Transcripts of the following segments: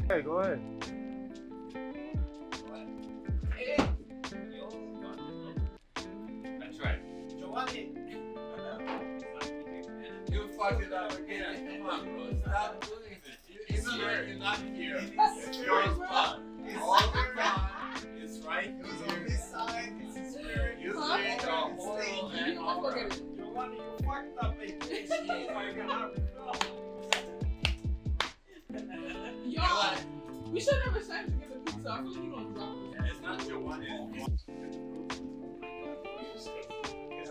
Hey, go ahead. That's right. Giovanni. You fucked it up again. Come on, bro. Stop doing this. You're not here. You're on spot. All the time. It's right here. It's on this side. It's his spirit. You say the whole and all right. Giovanni, you fucked up a bitch. Yo, we should never sign together pizza. I feel like you don't drop it. It's not Giovanni.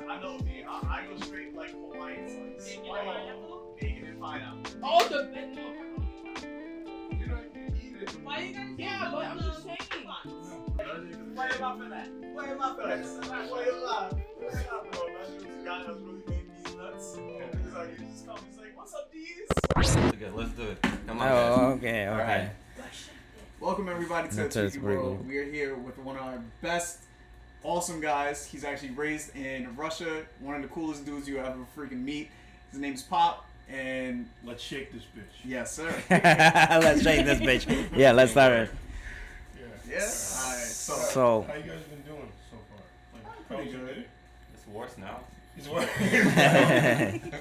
I know me. I go straight like Hawaiian slice. Bacon and pineapple. Oh, the bed. No. You don't even eat it. Why you guys? Yeah, but I'm just saying. Why am I for that? Why am I for that? Why am I? What's up, bro? Imagine this guy that's really made me nuts. He's like, he just comes, he's like, what's up, D's? Okay, let's do it. Come on, Oh, guys. okay, All okay. right. Welcome everybody to That's Tweaky pretty World. good. We are here with one of our best, awesome guys. He's actually raised in Russia. One of the coolest dudes you ever freaking meet. His name's Pop, and Let's shake this bitch. yes, sir. Let's shake this bitch. Yeah, let's start it. Yeah. All right. So, So, How you guys been doing so far? Like, pretty good. It's worse now. He's working.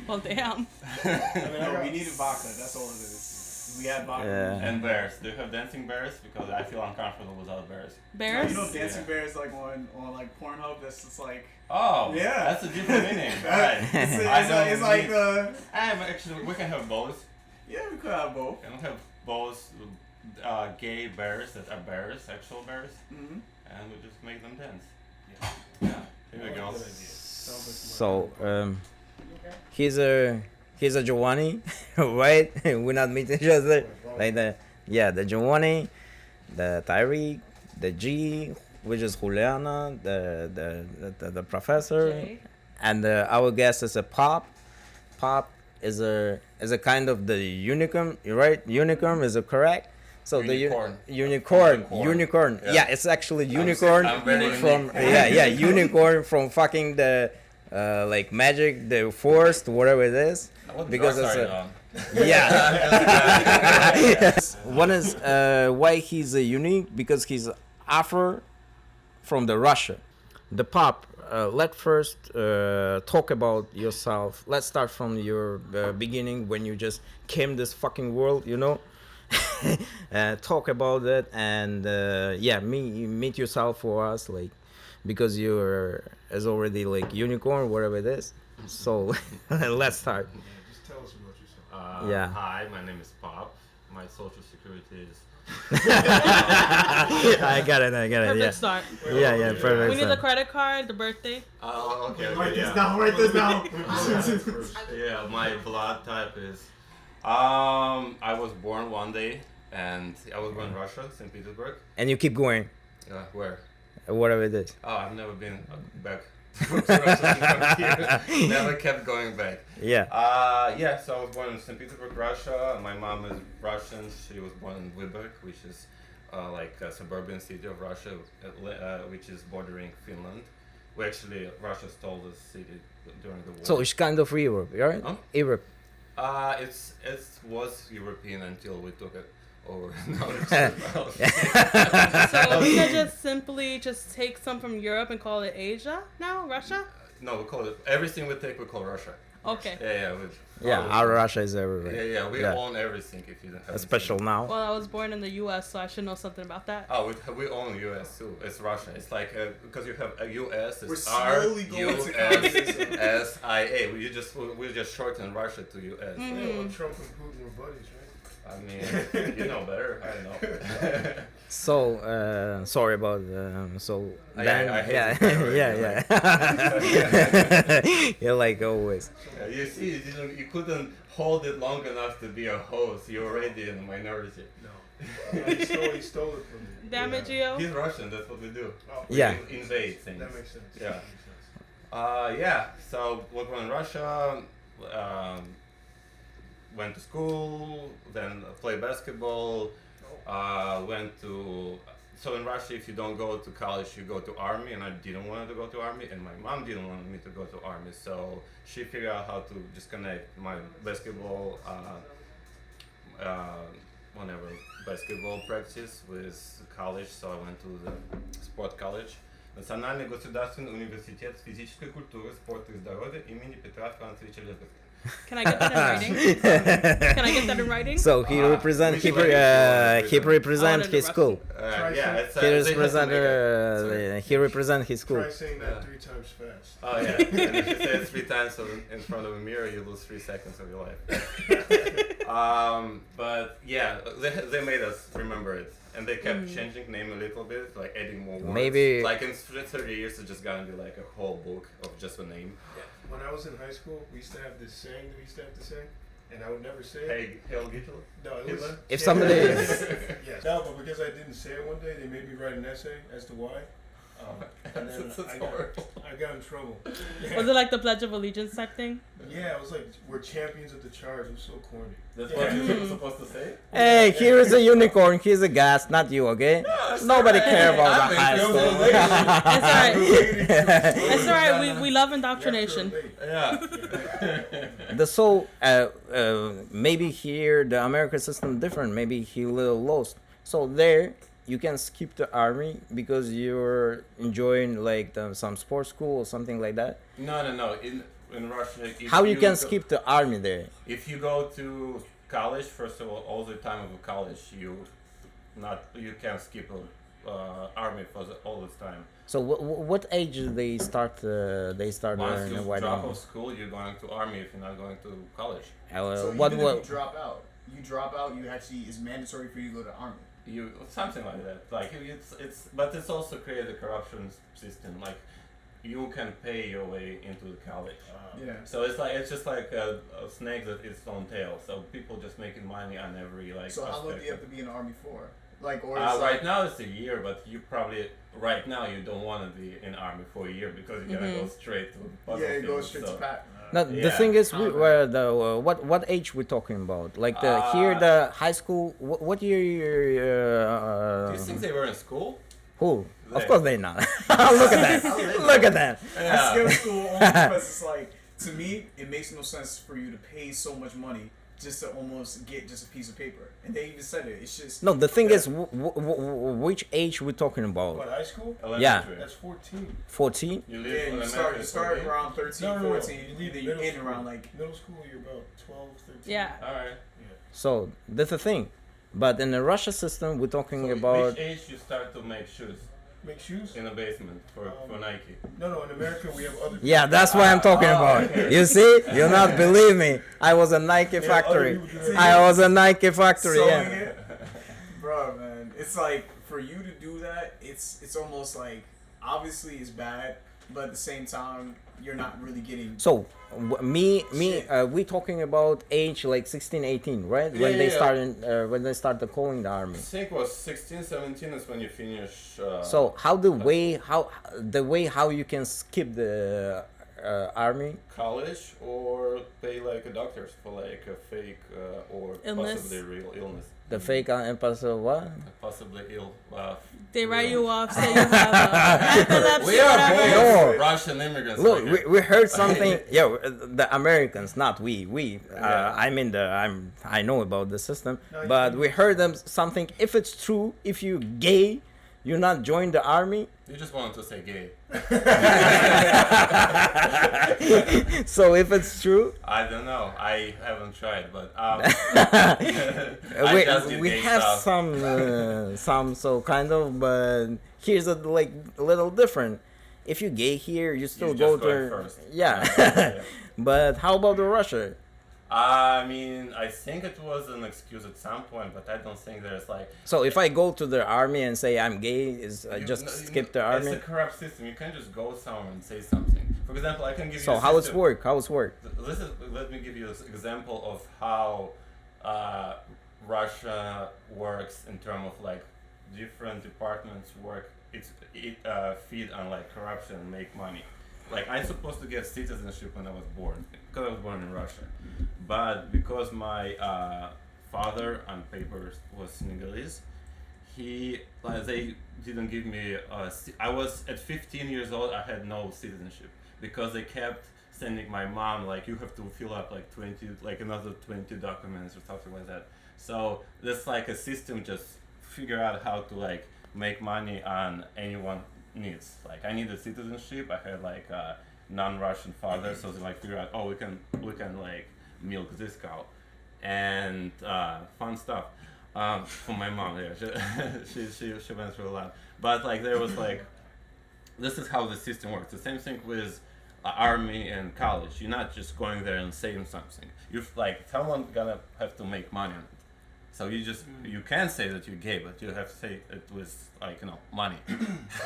Well, damn. No, we needed vodka. That's all it is. We had vodka. Yeah. And bears. Do you have dancing bears? Because I feel uncomfortable without bears. Bears? You know, dancing Yeah. bears like on like Pornhub. That's just like Oh, Yeah. That's a different meaning. Right. it's like the I'm actually, we can have both. yeah, we could have both. We can have both gay bears that are bears, actual bears, Mm-hmm. and we just make them dance. Yeah. Here we go. so he's a Giovanni, right? We're not meeting each other like the Giovanni, the Tyreek, the G, which is Juliana, the professor, Jay. and our guest is a Pop. Pop is a kind of the unicorn, right? Unicorn, is it correct? So Unicorn. the unicorn. Yeah. Yeah, it's actually unicorn I'm very from unique. unicorn from fucking the like magic, the forest, whatever it is. What Because drugs it's are you a- on? Yeah. One is why he's unique, because he's Afro from the Russia. The Pop. Let's first talk about yourself. Let's start from your beginning when you just came this fucking world, you know. Talk about it and meet yourself for us, like, because you're as already like unicorn, whatever it is. So let's start. Just tell us about yourself. Yeah. Hi, my name is Pop. My social security is. I got it. Perfect Yeah. start. Yeah, perfect. We need the credit card, the birthday. Oh, okay. Write this yeah. down. Write this down. Yeah, my blood type is. I was born one day, and I was born in Russia, St. Petersburg. And you keep going, Where? whatever it is. Oh, I've never been back to Russia. Never kept going back. Yeah. So I was born in St. Petersburg, Russia. My mom is Russian. She was born in Vyborg, which is like a suburban city of Russia, which is bordering Finland. Russia stole the city during the war. So it's kind of Europe, right? Huh? Europe. It was European until we took it over. So we could just simply just take some from Europe and call it Asia now? Russia? No, we call it everything we take. We call Russia. Okay. Yeah, our Russia is everywhere. Yeah. We Yeah. own everything. If you don't. Special now. Well, I was born in the U.S., so I should know something about that. Oh, we own U.S. too. It's Russia. It's like because you have a U.S. We're It's R slowly U going to S communism. S I A. We just shorten Russia to U.S. Yeah, well, Trump and Putin were buddies, right? I mean, you know better. I know. So sorry about so I then hate this guy, yeah. You're like always. You see, you couldn't hold it long enough to be a host. You're already in the minority. No. He stole it from me. Damn it, Gio. He's Russian. That's what we do. Oh, Yeah. We invade things. That makes sense. Yeah. That makes sense. So we were in Russia, went to school, then played basketball, so in Russia, if you don't go to college, you go to army, and I didn't want to go to army, and my mom didn't want me to go to army, so she figured out how to disconnect my basketball, whenever basketball practice with college, so I went to the sport college. Национальный государственный университет физической культуры, спорта и здоровья имени Петра Францевича Лермонтова. Can I get that in writing? Can I get that in writing? So he represent we he should pre- like he represent his interrupt school. Yeah, it's, He they have to represent make it. he represent his school. Try saying that 3 times fast. Oh yeah, and if you say it 3 times in front of a mirror, you lose 3 seconds of your life. But yeah, they made us remember it, and they kept changing name a little bit, like adding more words. Maybe- like in 30 years, it's just gonna be like a whole book of just a name. When I was in high school, we used to have this saying that we used to have to say, and I would never say it. Hey, Hail Hitler. No, it was. Hitler? If somebody Yes. No, but because I didn't say it one day, they made me write an essay as to why. And then That's I got in trouble. Was it like the Pledge of Allegiance type thing? Yeah, it was like, we're champions of the charge. It was so corny. That's Yeah. what you're supposed to say? Hey, here is a unicorn, here's a gas, not you, okay? Nobody care about the high It's school. alright. It's It's alright. We love indoctrination. Yeah. Maybe here the American system different. Maybe he little lost. So there you can skip the army because you're enjoying like some sports school or something like that. No. In Russia, if How you can go- skip the army there? If you go to college, first of all the time of college, you can skip army for all this time. So what age they start? They start Once in you the white drop army. out of school, you're going to army if you're not going to college. So What even if what? you drop out, you actually it's mandatory for you to go to army. You something like that. Like but it's also created a corruption system. Like you can pay your way into the college. Yeah. So it's just like a snake that its own tail. So people just making money on every like. So how long do aspect you of- have to be in the army for? Like, or Right now it's a year, but you probably right now you don't want to be in army for a year because you're gonna go straight to the yeah, it battlefield, goes straight so. to Pat. No, the Yeah. thing is, what age we talking about? Like here the high school. What year? Do you think they were in school? Who? Of They. course they not. Look at that. Look at that. I skip school only because it's like, to me, it makes no sense for you to pay so much money just to almost get just a piece of paper. And they even said it. It's just No, the thing is, which age we talking about? What, high school? Elementary. That's 14. 14? You live yeah, in you elementary start school, around 13, No. 14, You and leave then you middle end school. around like Middle school, you're about 12, 13. Yeah. All right. So that's the thing. But in the Russia system, we're talking So about. which age you start to make shoes Make shoes? in the basement for Nike? No, in America we have other Yeah, that's what I'm talking about. okay. You see, you'll not believe me. I was a Nike other factory. people do that. I was a Nike factory. sewing Yeah. it. Bro, man, it's like for you to do that, it's almost like obviously it's bad, but at the same time you're not really getting. So me, Shit. we talking about age like 16, 18, right? When Yeah, they yeah. started, when they started calling the army. I think it was 16, 17 is when you finish. So how how you can skip the army? College or pay like a doctors for like a fake or Illness. possibly real illness. The fake impossible what? Possibly ill. They write you off, say you have epilepsy, We are whatever. both No. Russian immigrants. Look, like we heard something. Yeah, the Americans, not we. Yeah. I know about the system, No, but we heard them something. If it's true, if you gay, you not join the army. You just wanted to say gay. So if it's true, I don't know. I haven't tried, but I just did we gay have stuff. some so kind of, but here's a little different. If you gay here, you still You go just go to first. yeah. Yeah. But how about the Russia? I mean, I think it was an excuse at some point, but I don't think there's like. So if I go to the army and say I'm gay, is just No, skip the It's army? a corrupt system. You can't just go somewhere and say something. For example, I can give you. So a how it's system. work? How it's work? Let me give you an example of how Russia works in terms of like different departments work. It feed on like corruption and make money. Like I'm supposed to get citizenship when I was born because I was born in Russia, but because my father on papers was Senegalese, they didn't give me. I was at 15 years old. I had no citizenship because they kept sending my mom like you have to fill up like 20 like another 20 documents or something like that. So there's like a system just figure out how to like make money on anyone needs. Like I needed citizenship. I had like a non-Russian father, so they like figure out, oh, we can like milk this cow, and fun stuff. For my mom, yeah, she went through a lot. But like there was like, this is how the system works. The same thing with army and college. You're not just going there and saying something. You're like someone gonna have to make money on it. So you can say that you're gay, but you have to say it with like money.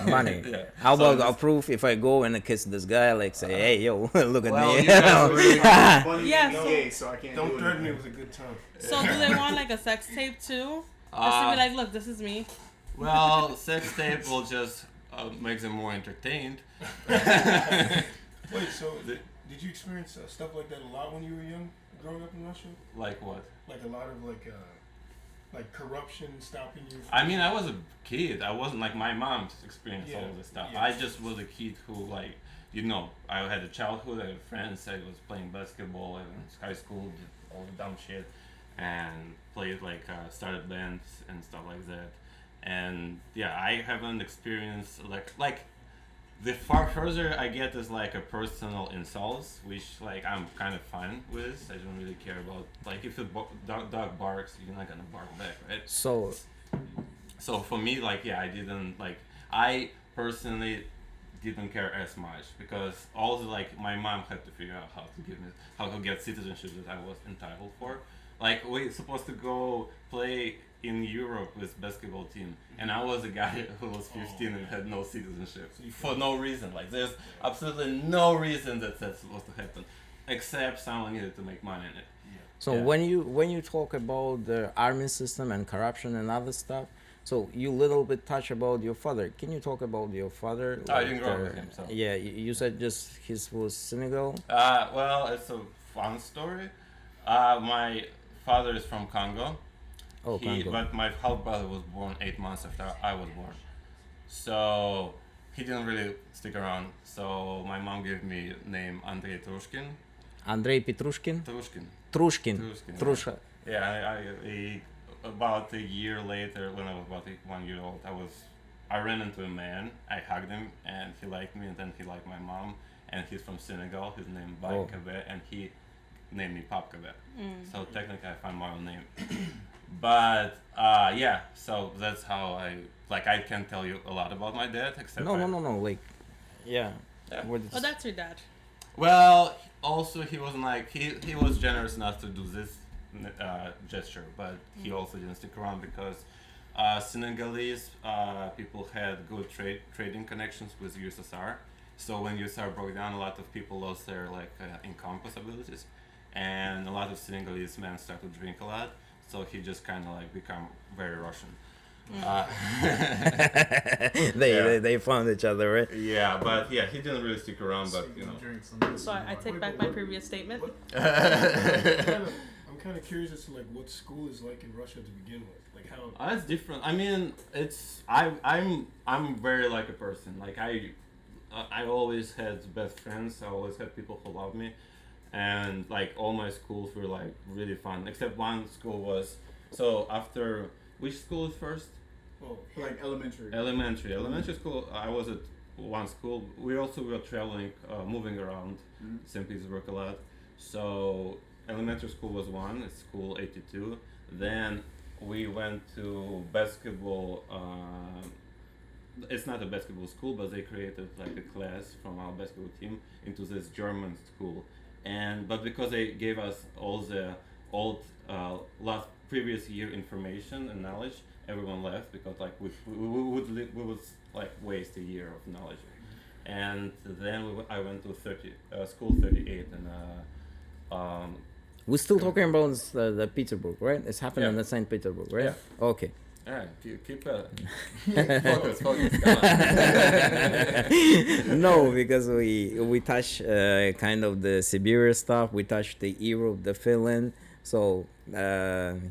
Money. Yeah. How So about a proof if I go and I kiss this guy, like say, hey yo, look at well, me. you guys really- Funny Yeah, being so- gay, so I can't Don't do threaten me anything. with a good time. So do they want like a sex tape too? Just to be like, look, this is me. Well, sex tape will just make them more entertained. Wait, so did you experience stuff like that a lot when you were young, growing up in Russia? Like what? Like a lot of like corruption stopping you? I mean, I was a kid. I wasn't like my mom experienced Yeah, all this stuff. yeah. I just was a kid who like, I had a childhood. I had friends. I was playing basketball in high school, did all the dumb shit, and played like started bands and stuff like that. And yeah, I haven't experienced like the far further I get is like a personal insults, which like I'm kind of fine with. I don't really care about like if a dog barks, you're not gonna bark back, right? So for me, like I didn't like I personally didn't care as much because also like my mom had to figure out how to get citizenship that I was entitled for. Like we supposed to go play in Europe with basketball team, and I was a guy who was 15 and had no citizenship for no reason. Like there's absolutely no reason that that's supposed to happen, except someone needed to make money in it. So Yeah. when you talk about the army system and corruption and other stuff, so you little bit touch about your father. Can you talk about your father? I didn't grow up with him, so. Yeah, you said just his was Senegal. Well, it's a fun story. My father is from Congo. Oh, Congo. But my half brother was born 8 months after I was born. So he didn't really stick around. So my mom gave me name Andrei Trushkin. Andrei Petrushkin. Trushkin. Trushkin. Trushkin, Trusha. Yeah, about a year later, when I was about 1 year old, I ran into a man. I hugged him, and he liked me, and then he liked my mom. And he's from Senegal. His name is Baye Oh. Kabe, and he named me Pap Kabe. So technically, I found my own name. But yeah, so that's how I can't tell you a lot about my dad, except No, like, yeah. Yeah. What is- Oh, that's your dad. Well, also he wasn't like he was generous enough to do this gesture, but he also didn't stick around because Senegalese people had good trading connections with USSR. So when USSR broke down, a lot of people lost their income possibilities, and a lot of Senegalese men started to drink a lot. So he just kind of become very Russian. They found each other, right? Yeah, but yeah, he didn't really stick around. But So I take back my previous statement. I'm kind of curious as to what school is like in Russia to begin with. Like how. It's different. I mean, I'm very like a person. Like I always had best friends. I always had people who loved me, and all my schools were really fun. Except one school was after which school is first? Oh, Elementary. Elementary school. I was at one school. We also were traveling, moving around St. Petersburg a lot. So elementary school was one. It's school 82. Then we went to basketball. It's not a basketball school, but they created a class from our basketball team into this German school. But because they gave us all the old previous year information and knowledge, everyone left because we would waste a year of knowledge. And then I went to school 38 and We're still talking about the Petersburg, right? It's happening Yeah. in St. Petersburg, right? Yeah. Okay. all right, keep focus, come on. No, because we touch kind of the Siberia stuff. We touch the Europe, the Finland, So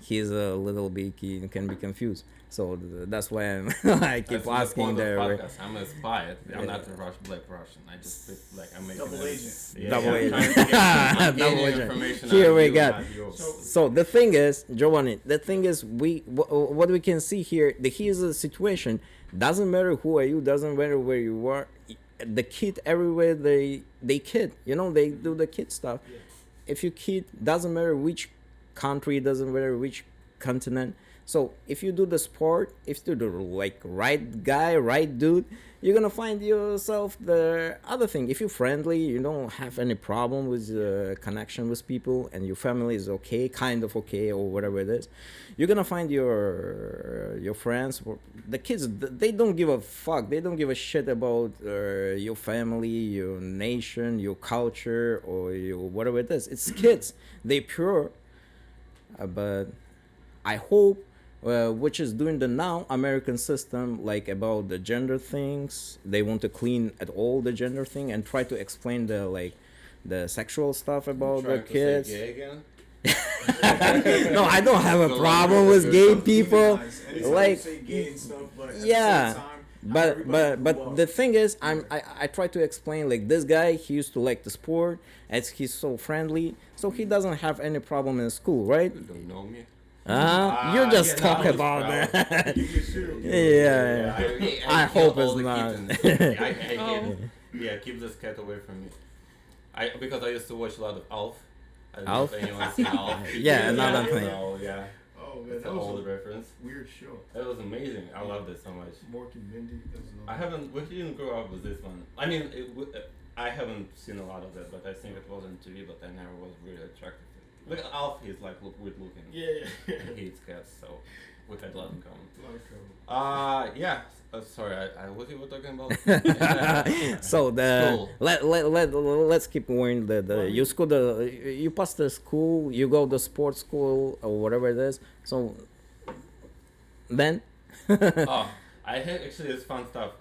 he's a little bit he can be confused. So that's why I keep That's the asking point of there. podcast. I'm a spy. I'm not a black Russian. I just like I'm making Double agent. Yeah, Double I'm agent. trying to get- I'm Double gaining agent. information Here on we you, got- not you. So the thing is, Giovanni, the thing is, what we can see here, here's a situation. Doesn't matter who are you, doesn't matter where you are. The kid everywhere they kid, they do the kid stuff. If you kid, doesn't matter which country, doesn't matter which continent. So if you do the sport, if you do like right guy, right dude, you're gonna find yourself the other thing. If you're friendly, you don't have any problem with connection with people, and your family is okay, kind of okay, or whatever it is, you're gonna find your friends, the kids. They don't give a fuck. They don't give a shit about your family, your nation, your culture, or your whatever it is. It's kids. They pure, but I hope. Which is doing the now American system, like about the gender things. They want to clean at all the gender thing and try to explain the sexual stuff about the Trying to say kids. gay again? No, I don't have a problem with gay people. Anytime Like, you say gay and stuff, but at yeah. the same time, But the thing is, I try to explain, like, this guy, he used to like the sport, as he's so friendly, so he doesn't have any problem in school, right? You don't know me. You just yeah, talk no, I was about proud. that. You get serial killer. Yeah. I hope kill it's all the not. kittens. I hate Oh. it. Yeah, keep this cat away from me. Because I used to watch a lot of Alf. I don't Alf? know if anyone's seen Alf. Yeah, another thing. So, yeah, Oh man, it's that an was old a reference. weird show. That was amazing. I loved it so much. Mork and Mindy. That was I haven't. We didn't grow up with this one. I mean, I haven't seen a lot of it, but I think it was on TV. But I never was really attracted to it. Look, Alf is like weird looking. Yeah. He hates cats, so we had a lot in common. A lot of trouble. Yeah. Sorry, what you were talking about? So School. let's keep going. You school you pass the school, you go to sports school or whatever it is. So then Oh, I had actually it's fun stuff.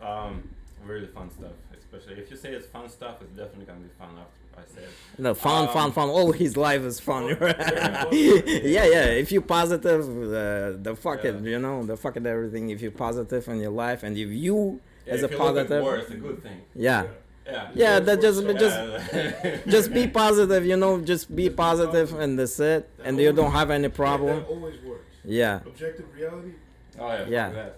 Really fun stuff. Especially if you say it's fun stuff, it's definitely gonna be fun after I say it. no fun. All his life is fun. Yeah. yeah. If you positive, the fuck it, Yeah. the fuck it everything. If you're positive in your life, and if you Yeah, as if a you look at positive, war, it's a good thing. yeah. Yeah. Yeah, that just Yeah. just be positive, just be positive and that's it, and you don't have any problem. That always works. Yeah. Objective reality. Oh yeah. Yeah.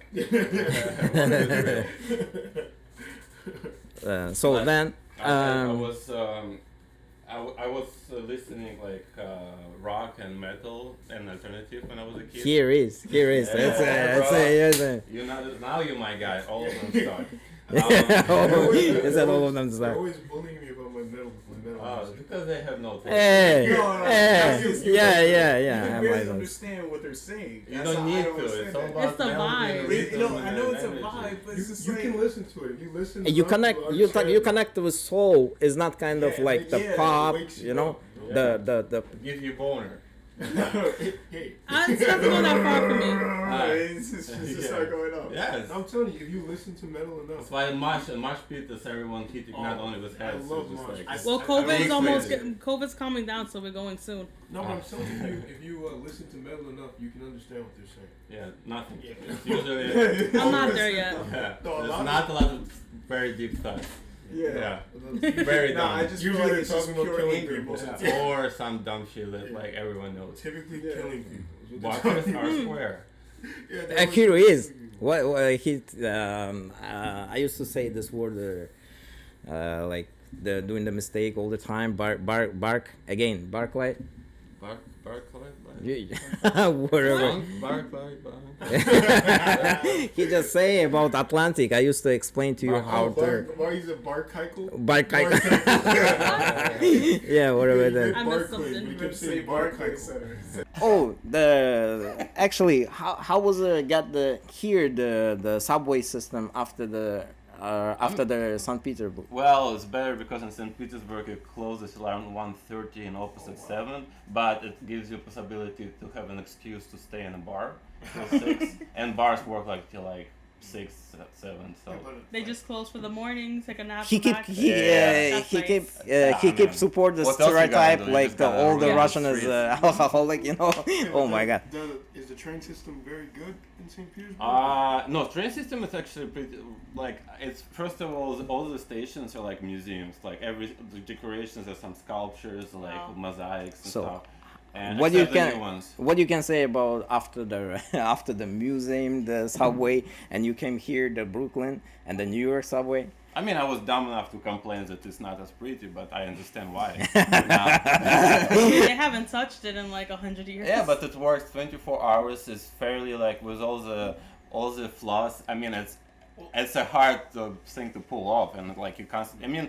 Yeah. So But then, I was I was listening like rock and metal and alternative when I was a kid. here is. Yeah, It's a. You now you're my guy. All of them start. Is that all of them They're start? always bullying me about my metal music. Because they have no taste. Hey, No, yeah. You I barely might know. understand what they're saying. You That's don't how need I to. understand It's all that. about It's the melody vibe. and You rhythm know, I know and it's a energy. vibe, but it's just You like can listen to it. If you listen. You enough, connect. you'll You understand. connect with soul. It's not kind of Yeah, like the yeah, it pop, wakes you know. up. The Give you boner. Hey, It's not going that far for me. It's just start going up. Yes. I'm telling you, if you listen to metal enough. That's why in mosh pit is everyone hitting not only with I heads. love it's just mosh like, pits. Well, I COVID's really almost crazy. COVID's calming down, so we're going soon. No, but I'm telling you, if you listen to metal enough, you can understand what they're saying. yeah, nothing. Yeah. It's usually I'm not there yet. yeah. No, a There's lot not a lot of very deep thoughts. Yeah. Yeah. Very No, dumb. I just feel Usually like they're it's just talking about pure killing anger people. most of the time. Or some dumb shit that like everyone knows. Typically Yeah. killing people. is what they're Boxers talking are about. square. Yeah, they Akira always is. killing people. What he I used to say this word like doing the mistake all the time. Bark again. Bark like Bark. whatever. Bark. He just say about Atlantic. I used to explain to you how to Why he's a bar keikel? bark. Yeah, whatever that. I missed something. He kept Say saying bar Barclay keikel. Center. Oh, the actually, how was got the subway system after the St. Petersburg? Well, it's better because in St. Petersburg it closes around 1:30 and opposite 7, but it gives you possibility to have an excuse to stay in a bar till 6, and bars work like till like 6, 7. So They just close for the morning, take a nap. He come keep back. That's nice. he keep support the What else you gotta stereotype do? You like just the gotta older run Russian the is streets. alcoholic, you know. Oh my god. Is the train system very good in St. Petersburg? no, train system is actually pretty, like, it's, first of all the stations are like museums, like the decorations are some sculptures, like Wow. mosaics and So, stuff. And what you except the new can ones. what you can say about after the after the museum, the subway, and you came here, the Brooklyn and the New York subway? I mean, I was dumb enough to complain that it's not as pretty, but I understand why. They haven't touched it in like 100 years. Yeah, but it works 24 hours. It's fairly like with all the flaws. I mean, it's a hard thing to pull off, and like you constantly. I mean,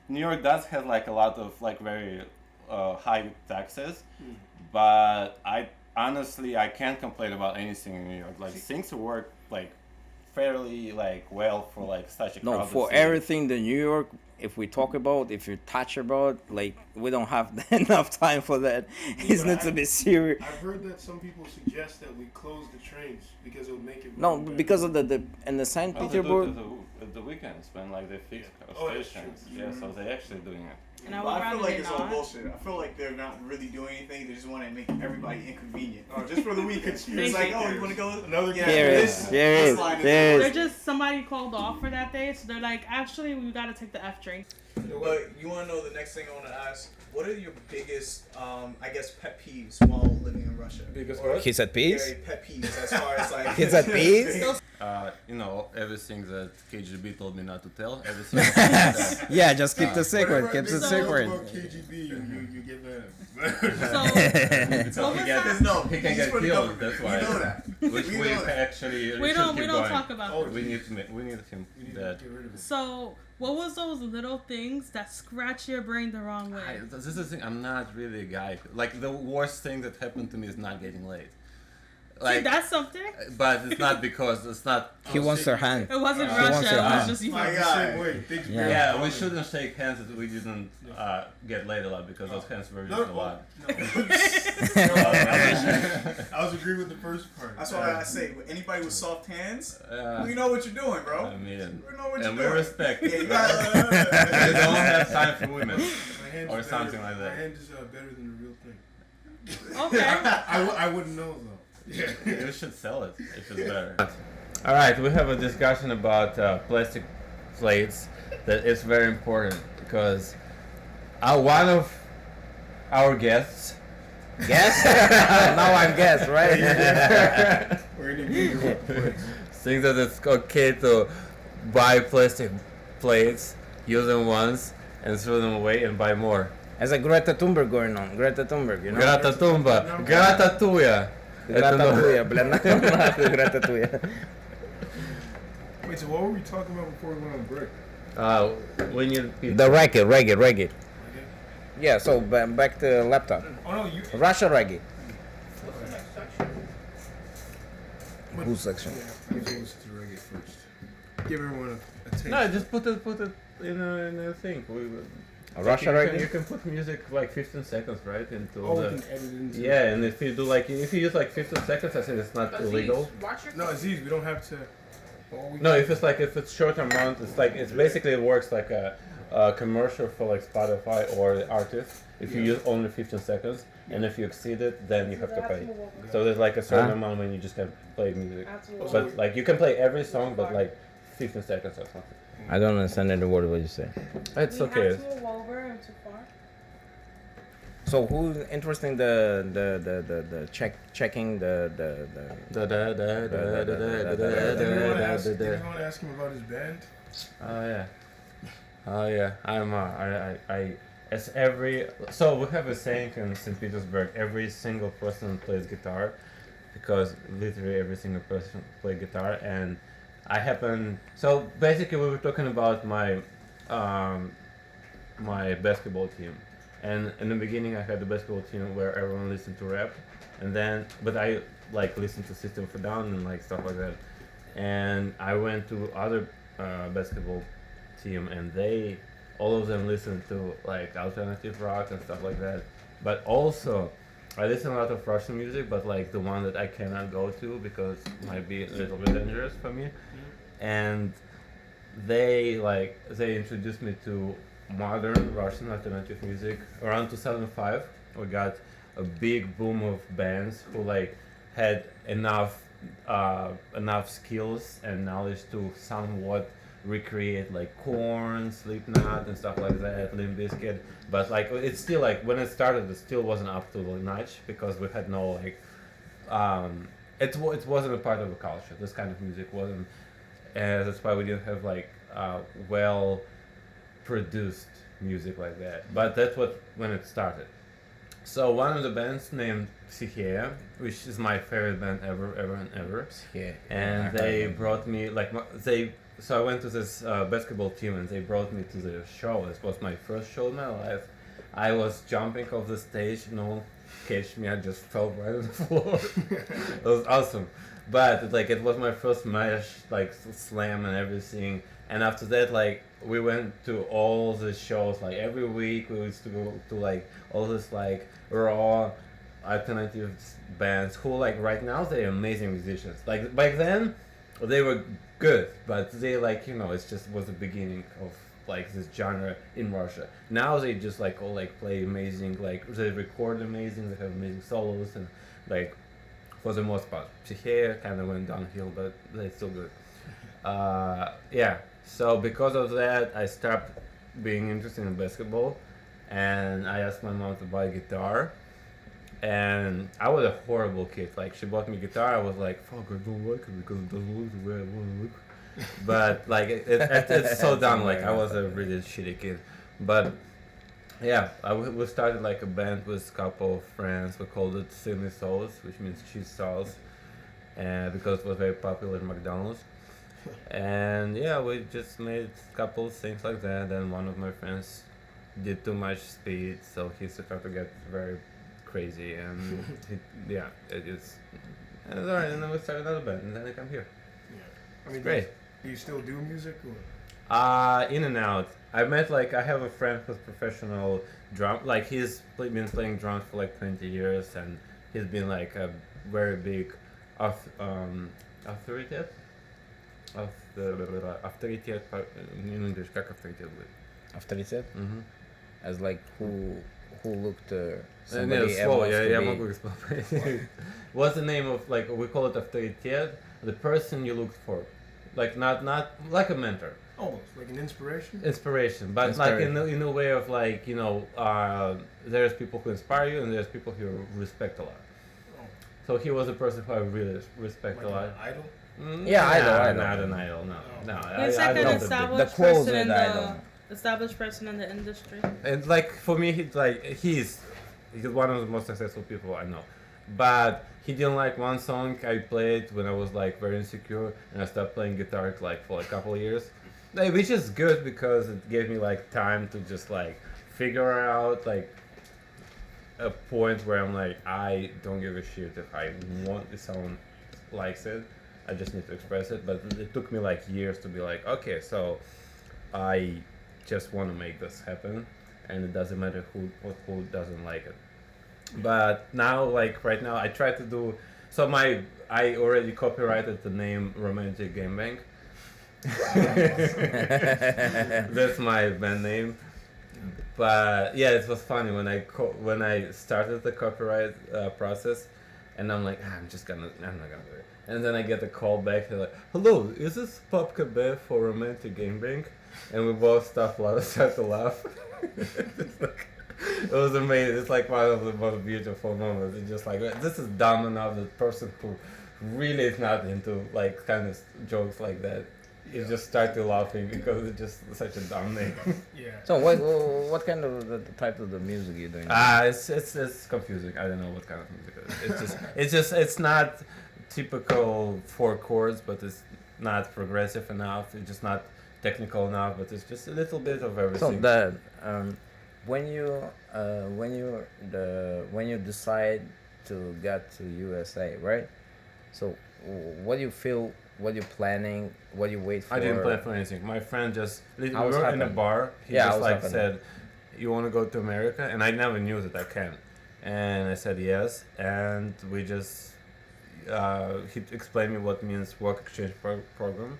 New York does have like a lot of like very high taxes, but I can't complain about anything in New York. Like things work like fairly like well for like such a No, crowded for city. everything the New York, if we talk about, if you touch about, like we don't have enough time for that. It's not to be serious. I've heard that some people suggest that we close the trains because it would make it. No, run better. because of the in the Saint Oh, they do it Petersburg. at the weekends when like they fix Oh, that's stations. true. Yeah, so they're actually doing it. And I But would I rather feel like they it's all not. bullshit. I feel like they're not really doing anything. They just want to make everybody inconvenient. Oh, just for the weekend. It's like, oh, you want to go? Another Yeah, Here it this- is. Here it this is. line is There it the is. They're just somebody called off for that day, so they're like, actually, we gotta take the F train. But you want to know the next thing I want to ask? What are your biggest, I guess, pet peeves while living in Russia? Biggest Or- what? He said peace. Yeah, pet peeves as far as like. He said peace. You know, everything that KGB told me not to tell. Everything. else Yeah, just keep the secret. Whatever Keep the I make secret. about KGB, you get mad. So, what was get that? No, He can he's get for the killed, government. that's We why. know that. Which We we know that. actually We should don't keep talk going. about Oh, that. We need him You need to dead. get rid of it. So, what was those little things that scratch your brain the wrong way? This is the thing. I'm not really a guy. Like the worst thing that happened to me is not getting laid. See, Like, that's something. but it's not because it's not. He wants her hand. It wasn't He Russia. wants It your was hand. just you. My The God. same way. Things Yeah. Yeah, we shouldn't shake hands that we didn't get laid a lot because those hands were used a lot. I was agree with the first part. That's why I say, anybody with soft hands, Yeah. we know what you're doing, bro. I mean, We know what and we you're doing. respect. Yeah, you We gotta. don't have time for women. My hand Or is something better, like that. My hand is better than the real thing. Okay. I wouldn't know though. Yeah. You should sell it if it's better. All right, we have a discussion about plastic plates. That is very important because one of our guests. Guess? Now I'm guess, right? Or any bigger one. Think that it's okay to buy plastic plates, use them once, and throw them away and buy more. As a Greta Thunberg going on. Greta Thunberg, you know? Grata tumba, grata tuya. Greta Tuya, блин, нахуй Greta Tuya. Wait, so what were we talking about before we went on break? We need people. The reggae. Yeah, so back to laptop. Oh no, you. Russia reggae. Whose section? Yeah, we can listen to reggae first. Give everyone a taste. No, just put it in a thing. Russia you reggae? can put music like 15 seconds, right? Into Oh, we the. can edit it into. Yeah, and if you use like 15 seconds, I think it's not illegal. No, Aziz, we don't have to. No, if it's short amount, it's basically it works like a commercial for like Spotify or the artist. If you use only 15 seconds, and if you exceed it, then you have to pay. So there's like a certain amount when you just can play music. But like you can play every song, but like 15 seconds or something. I don't understand any word what you say. It's okay. So who's interesting the checking the Did anyone ask him about his band? Oh yeah. So we have a saying in St. Petersburg, every single person plays guitar, because literally every single person plays guitar, and so basically we were talking about my my basketball team, and in the beginning I had the basketball team where everyone listened to rap, but I like listened to System of a Down and like stuff like that, and I went to other basketball team, and all of them listen to like alternative rock and stuff like that. But also, I listen a lot of Russian music, but like the one that I cannot go to because it might be a little bit dangerous for me. and they introduced me to modern Russian alternative music around 2005. We got a big boom of bands who like had enough skills and knowledge to somewhat recreate like Korn, Slipknot, and stuff like that, Limp Bizkit. But like it's still like when it started, it still wasn't up to the notch because we had no like it wasn't a part of the culture. This kind of music wasn't, and that's why we didn't have like well produced music like that. But that's what when it started. So one of the bands named Skinheads, which is my favorite band ever, Yeah. and they brought me like So I went to this basketball team, and they brought me to the show. This was my first show in my life. I was jumping off the stage, no one catch me. I just fell right on the floor. It was awesome, but like it was my first match, like slam and everything. And after that, like we went to all the shows. Like every week, we used to go to like all this like raw alternative bands who like right now they're amazing musicians. Like back then, they were good, but they like it just was the beginning of like this genre in Russia. Now they just like all like play amazing, like they record amazing, they have amazing solos, and like for the most part, Psyche kind of went downhill, but they're still good. Yeah. So because of that, I stopped being interested in basketball, and I asked my mom to buy a guitar. And I was a horrible kid. Like she bought me a guitar, I was like, "Fuck, I don't like it because it doesn't look the way I want to look." But like it's so dumb. Like I was a really shitty kid. But yeah, we started like a band with a couple of friends. We called it Silly Souls, which means cheese sauce, and because it was very popular at McDonald's. And yeah, we just made a couple of things like that. And one of my friends did too much speed, so he started to get very crazy, and it is. And alright, and then we started another band, and then I come here. Yeah. I mean, Great. Do you still do music? Or? In and out. I have a friend who's professional drum. Like he's been playing drums for like 20 years, and he's been like a very big authority. Авторитет in English, как авторитет будет? Авторитет? Mm-hmm. As like who looked Yeah, somebody slow, else to я be... могу explain. What's the name of, like, we call it авторитет, the person you looked for. Like, not like a mentor. Almost, like an inspiration? Inspiration, but like in a way of like, there's people who inspire you and there's people who you respect a lot. Oh. So he was a person who I really respect Like a lot. an idol? Yeah, idol. Not an idol, no. He's like an established the clothes person in that the idol. established person in the industry. And like for me, he's one of the most successful people I know. But he didn't like one song I played when I was like very insecure, and I stopped playing guitar like for a couple of years. Like, which is good because it gave me like time to just like figure out like a point where I'm like, I don't give a shit if someone likes it. I just need to express it. But it took me like years to be like, okay, so I just want to make this happen, and it doesn't matter who doesn't like it. But now, like right now, I try to do. So I already copyrighted the name Romantic Game Bank. That's my band name. But yeah, it was funny when I started the copyright process, and I'm like, I'm not gonna do it. And then I get a call back. They're like, "Hello, is this Pop Cabe for Romantic Game Bank?" And we both start to laugh. It was amazing. It's like one of the most beautiful moments. It's just like, this is dumb enough. The person who really is not into like kind of jokes like that, you just start to laughing because it's just such a dumb name. Yeah. So what kind of the type of the music you're doing? It's confusing. I don't know what kind of music it is. It's not typical 4 chords, but it's not progressive enough. It's just not technical enough, but it's just a little bit of everything. So when you decide to get to USA, right? So what do you feel? What you planning? What you wait for? I didn't plan for anything. My friend we How was were in a happening? bar. He Yeah, just how was like happening? said, "You want to go to America?" And I never knew that I can. And I said yes. And we just he explained me what means work exchange program.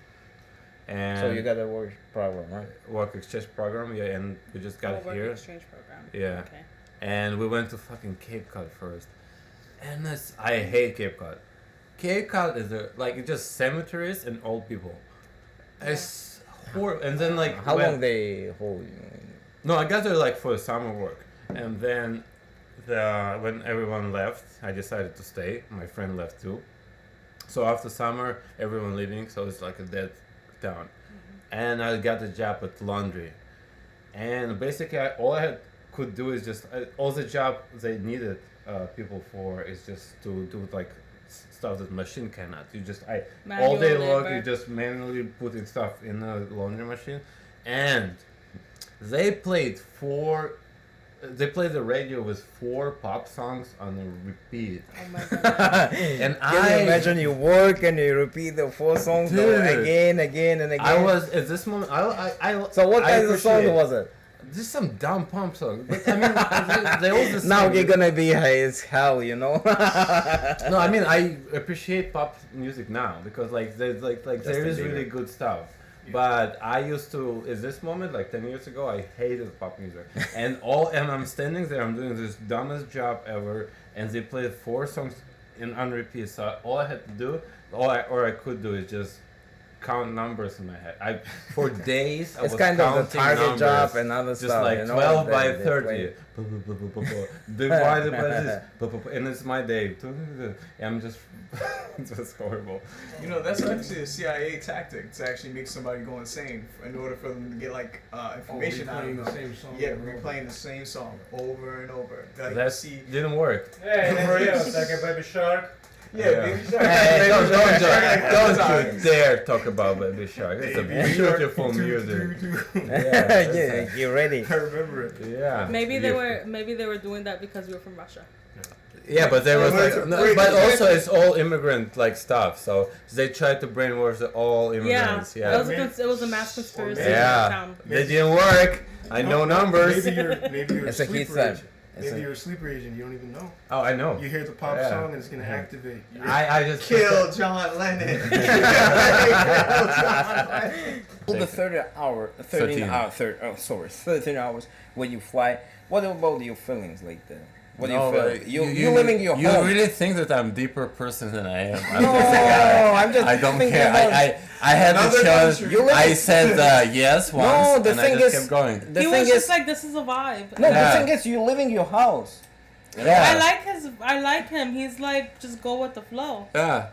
And So you got a work program, right? work exchange program, yeah, and we just got work here. exchange program. Yeah. Okay. And we went to fucking Cape Cod first. And I hate Cape Cod. Cape Cod is it's just cemeteries and old people. It's horrible. And then How long they hold you? No, I got there for summer work. And then when everyone left, I decided to stay. My friend left too. So after summer, everyone leaving, so it's like a dead town. And I got a job at laundry. And basically, all I could do is all the job they needed people for is just to do stuff that machine cannot. You just all day Manual long labor. you just manually putting stuff in a laundry machine, and they played the radio with 4 pop songs on a repeat. Oh my god. And Can you imagine you work and you repeat the 4 songs Dude. again and again? I was at this moment. So what I kind of song appreciate- was it? Just some dumb pump song. But I mean, they all the same. Now you're gonna be high as hell, you know. No, I mean I appreciate pop music now because there's there is really good stuff. But I used to at this moment 10 years ago I hated pop music and I'm standing there, I'm doing this dumbest job ever, and they played 4 songs on repeat. So all I had to do, or I could do, is just count numbers in my head. For days I It's was kind of the counting target numbers, job and other just stuff. like you know, 12 that by they 30 play. divided by this, and it's my day. I'm just it's just horrible. You know, that's actually a CIA tactic to actually make somebody go insane in order for them to get information out of replaying them. the same song Yeah, over and over. replaying the same song over and over. Like, That see, didn't work. Hey, for real, it's like a baby shark. yeah, Baby Shark. Hey, Baby Don't Shark. you dare talk about Baby Shark. It's a beautiful music. Yeah, you ready? I remember it. Yeah. Maybe they were doing that because we were from Russia. Yeah, but there was Wait, but wait. also it's all immigrant stuff. So they tried to brainwash all Yeah, immigrants. It, Yeah. was it was a mass conspiracy. Yeah. In town. They didn't work. I know numbers. Maybe you're It's a a heat sleeper time. agent. It's Maybe a- you're a sleeper agent. You don't even know. Oh, I know. You hear the pop Yeah. song and it's gonna activate. I just Kill John Lennon. Kill John Lennon. The 13 hours when you fly. What about your feelings like that? What do you feel? You living your You home. really think that I'm a deeper person than I am? No, I'm just I don't thinking care. about- I had the Another chance. country. You I said yes once, No, the and thing I just is- kept going. The He thing was is, just like, this is a vibe. no, Yeah. the thing is, you living your house. I like him. He's like, just go with the flow. Yeah,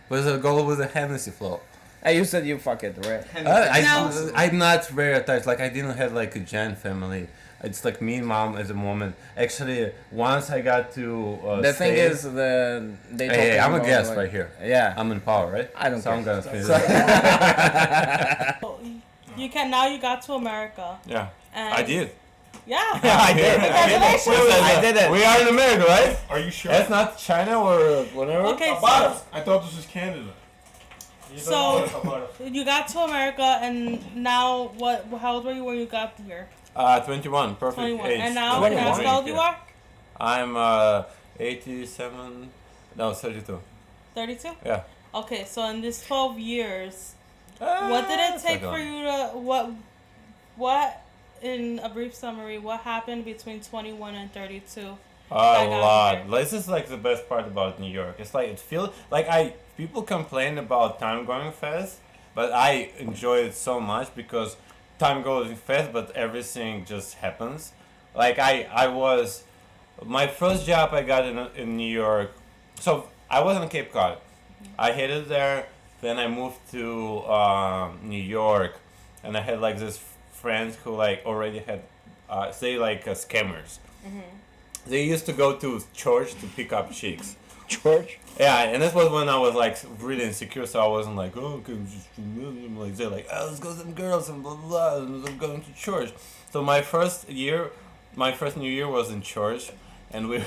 was a goal with a Hennessy flow. Hey, you said you fuck it, right? Now- I'm not very attached. I didn't have a giant family. It's me and mom at the moment. Actually, once I got to The thing stay- is, they. Hey, I'm a about, guest like- right here. Yeah. I'm in power, right? I don't so I'm care. gonna finish. You can now. You got to America. Yeah, And I did. Yeah. I did. Congratulations. I did it. We are in America, right? Are you sure? That's not China or whatever. Okay, About so I thought this was Canada. So- you got to America, and now what? How old were you when you got here? 21, perfect 21. age. And now, can I ask how old you are? I'm 87. No, 32. 32. Yeah. Okay, so in this 12 years, what did it take for you to what? In a brief summary, what happened between 21 and 32? A got lot. here? This is the best part about New York. It's it feels people complain about time going fast, but I enjoy it so much because time goes fast, but everything just happens. I was my first job I got in New York. So I was on Cape Cod. I hated there. Then I moved to New York, and I had this friends who already had scammers. They used to go to church to pick up chicks. Church? Yeah, and this was when I was really insecure, so I wasn't oh, okay, they're oh, let's go some girls and blah blah blah, and I'm going to church. So my first New Year was in church, and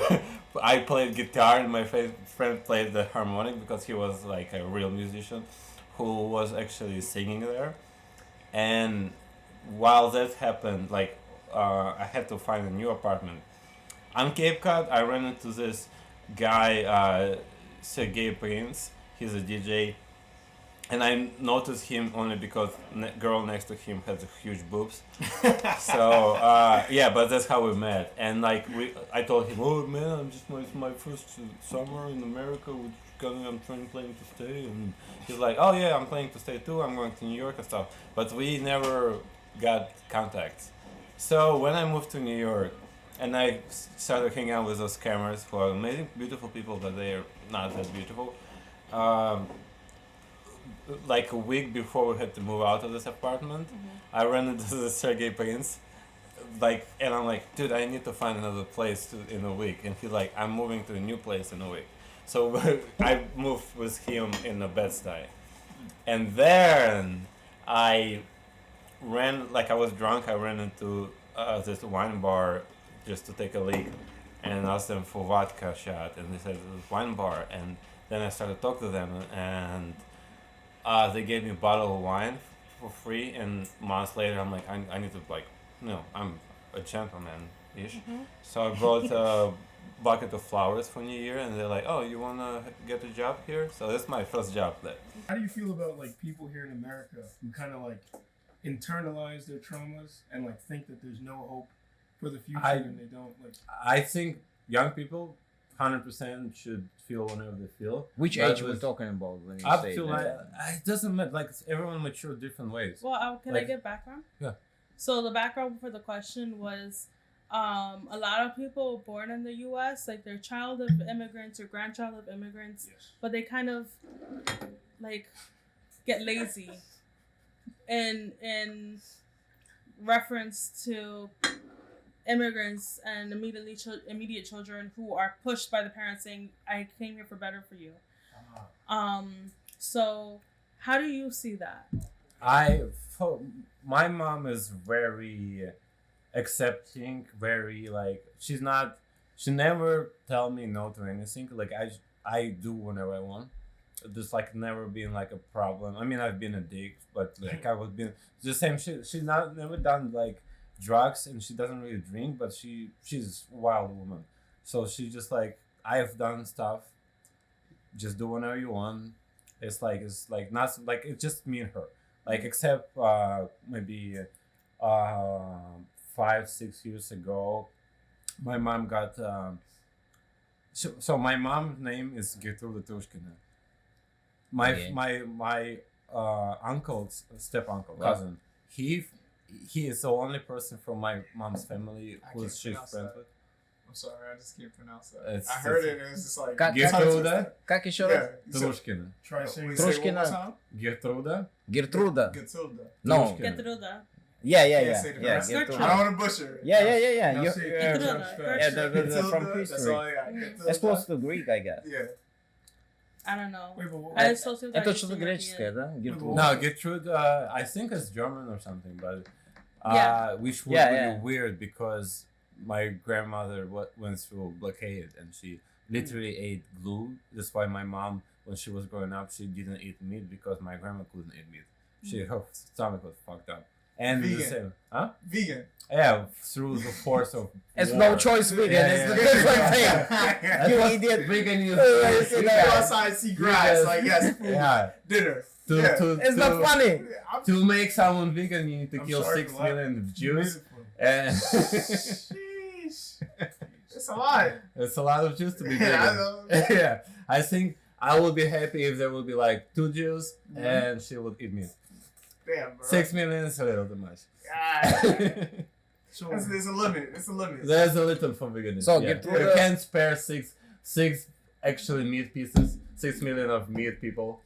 I played guitar, and my friend played the harmonic because he was a real musician, who was actually singing there, and while that happened, I had to find a new apartment. On Cape Cod, I ran into this guy, Sergey Prince. He's a DJ, and I noticed him only because girl next to him has huge boobs. So yeah, but that's how we met. And like I told him, oh man, it's my first summer in America. I'm planning to stay. And he's like, oh yeah, I'm planning to stay too. I'm going to New York and stuff. But we never got contacts. So when I moved to New York, and I started hanging out with those scammers who are amazing, beautiful people, but they are not that beautiful. Like a week before we had to move out of this apartment, I ran into the Sergey Prince, like, and I'm like, dude, I need to find another place in a week. And he's like, I'm moving to a new place in a week. So I moved with him in a Bed-Stuy. And then I was drunk, I ran into this wine bar just to take a leak and asked them for vodka shot. And they said, it was wine bar. And then I started talking to them, and they gave me a bottle of wine for free. And months later, I'm like, I need to, like, I'm a gentleman-ish. So I brought a bucket of flowers for New Year, and they're like, oh, you want to get a job here? So that's my first job there. How do you feel about like people here in America who kind of like internalize their traumas and like think that there's no hope for the future and they don't like? I think young people 100% should feel whenever they feel. Which age we're talking about when you Up say to that? it doesn't matter. Like everyone matures different ways. Well, can I get background? Yeah. So the background for the question was, a lot of people born in the U.S., like they're child of immigrants or grandchild of immigrants, but they kind of like get lazy in reference to immigrants and immediate children who are pushed by the parents saying, I came here for better for you. So how do you see that? My mom is very accepting, very like, she never tell me no to anything. Like I do whenever I want. There's like never been like a problem. I mean, I've been a dick, but like I was being the same shit. She's never done like drugs, and she doesn't really drink, but she's a wild woman. So she just like, I've done stuff, just do whenever you want. It's like not like, it's just me and her. Like except maybe 5-6 years ago, my mom got so my mom's name is Gertrude Tushkina. My uncle's step-uncle, cousin, he is the only person from my mom's family who she's friends with. I'm sorry, I just can't pronounce that. I heard it and it's just like... Gertrude. Как еще раз? Tushkina. Try saying Tushkina. Gertrude. Gertruda. Gertruda. No. Getruda. Yeah. I don't want to butcher it. Yeah. Now You- say it Gertruda. the from That's history. all I got. It's close to Greek, I guess. Yeah. I don't know. Wait, but what? I associate that Это with что-то European. греческое, да? Gertrude. No, Gertrude, I think it's German or something, but which would be weird because my grandmother went through a blockade and she literally ate glue. That's why my mom, when she was growing up, she didn't eat meat because my grandma couldn't eat meat. Her stomach was fucked up. And Vegan. the same, huh? Vegan. Yeah, through the force of It's war. no choice vegan. It's the different thing. You idiot. Vegan, you You go outside, see grass, like yes, food, yeah. dinner. It's not funny. To make someone vegan, you need to I'm kill sorry 6 for laughing. million Jews. Beautiful. And Sheesh. It's a lot. it's a lot of Jews to be Yeah, I vegan. know. Yeah, I think I would be happy if there would be like 2 Jews and she would eat meat. Damn, bro. 6 million is a little too much. God. So There's a limit. It's a limit. There's a little for veganism. So yeah. get You rid of- can't spare six actually meat pieces, 6 million of meat people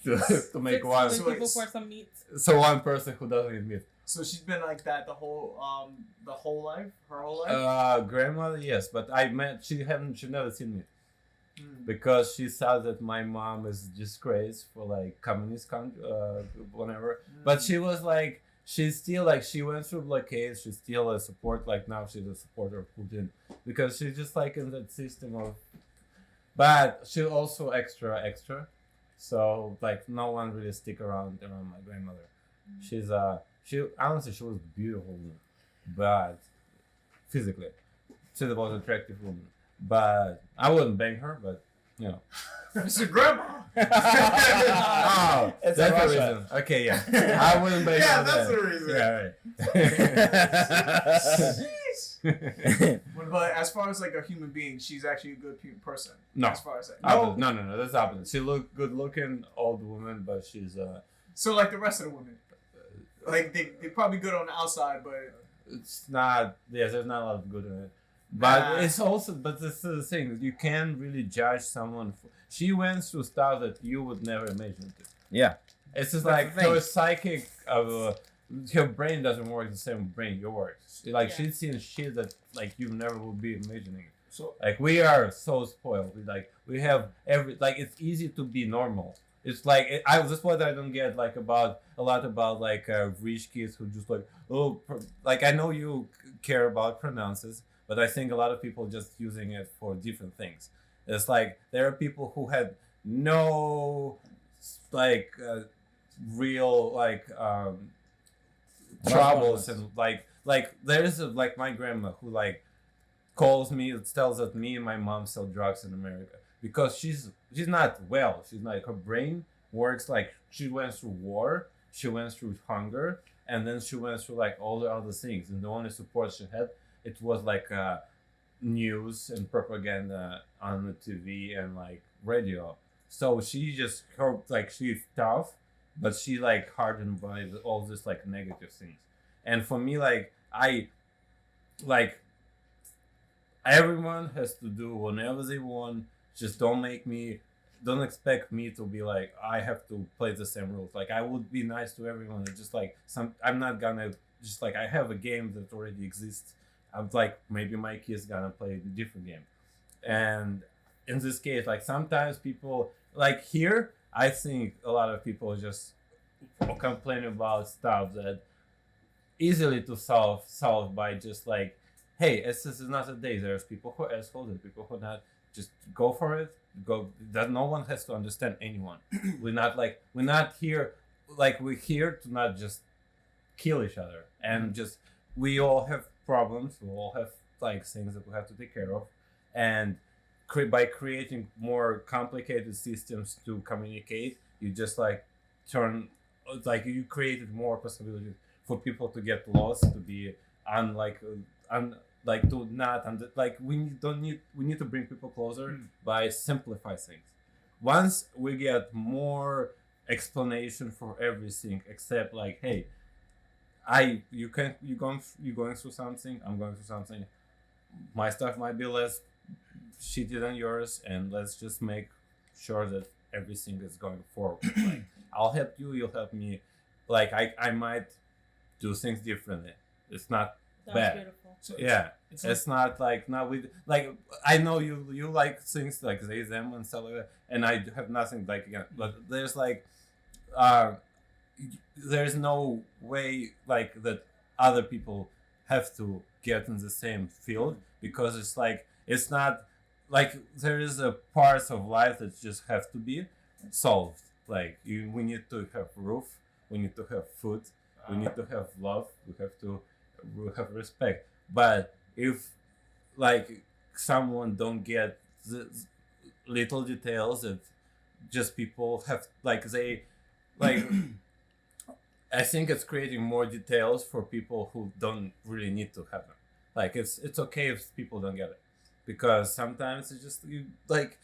to make 6 one. million people for some meat. So one person who doesn't eat meat. So she's been like that the whole life, her whole life. Grandmother, yes, but she never seen me Hmm. because she saw that my mom is disgraced for like communist country, whatever. But she was like, she's still like, she went through blockades. She's still a support. Like now she's a supporter of Putin because she's just like in that system of. But she also extra. So like no one really stick around my grandmother. She's honestly she was beautiful, but physically, she was an attractive woman. But I wouldn't bang her. But you know, It's your grandma. oh, Skinheads That's in the Russia. reason. Okay, yeah. I wouldn't base Yeah, on that's that. the reason. Yeah, right. But as far as like a human being, she's actually a good person. No. As far as that. Opposite. No. That's opposite. She look good looking, old woman, but she's So like the rest of the women, like they're probably good on the outside, but it's not. Yes, there's not a lot of good in it. But Nah. it's also. But this is the thing. You can't really judge someone. She went through stuff that you would never imagine. Yeah. It's just That's like the thing. her psychic of her brain doesn't work the same brain yours. Like Yeah. she's seen shit that like you never would be imagining. So Like we are so spoiled. We have it's easy to be normal. It's like that's what I don't get like about a lot about like rich kids who just like like I know you care about pronounces, but I think a lot of people just using it for different things. It's like there are people who had no like real like troubles and like there's like my grandma who like calls me, tells that me and my mom sell drugs in America because she's not well. She's not, her brain works like she went through war, she went through hunger, and then she went through like all the other things. And the only support she had, it was like news and propaganda on the TV and like radio. So she just like she's tough, but she like hardened by all this like negative things. And for me, like everyone has to do whenever they want. Just don't expect me to be like I have to play the same rules. Like I would be nice to everyone. And just like I'm not gonna just like I have a game that already exists. I'm like maybe my kid's gonna play a different game. And in this case, like sometimes people like here, I think a lot of people just complain about stuff that easily to solve by just like, hey, this is not a day. There's people who are assholes, there's people who are not. Just go for it. Go. That no one has to understand anyone. We're not here. Like we're here to not just kill each other and just. We all have problems. We all have like things that we have to take care of, and by creating more complicated systems to communicate, you just like turn like you created more possibilities for people to get lost, to be like to not like we need to bring people closer by simplify things. Once we get more explanation for everything except like, hey, you're going through something, I'm going through something, my stuff might be less shitty than yours, and let's just make sure that everything is going forward. Like I'll help you, you'll help me. Like I might do things differently. It's not That's bad. beautiful. So Yeah, it's it's not like not with like I know you like things like they them and stuff like that, and I have nothing like again. But there's like, there's no way like that other people have to get in the same field because it's not like there is a parts of life that just have to be solved. Like we need to have roof, we need to have food, we need to have love, we have respect. But if like someone don't get the little details that just people have like they like I think it's creating more details for people who don't really need to have them. Like it's okay if people don't get it, because sometimes it's just you like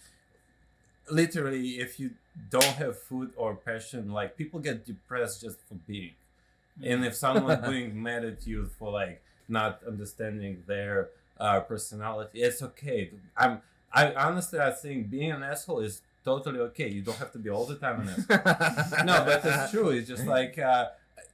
literally if you don't have food or passion, like people get depressed just for being. And if someone being mad at you for like not understanding their personality, it's okay. I honestly I think being an asshole is totally okay. You don't have to be all the time an asshole. No, but it's true. It's just like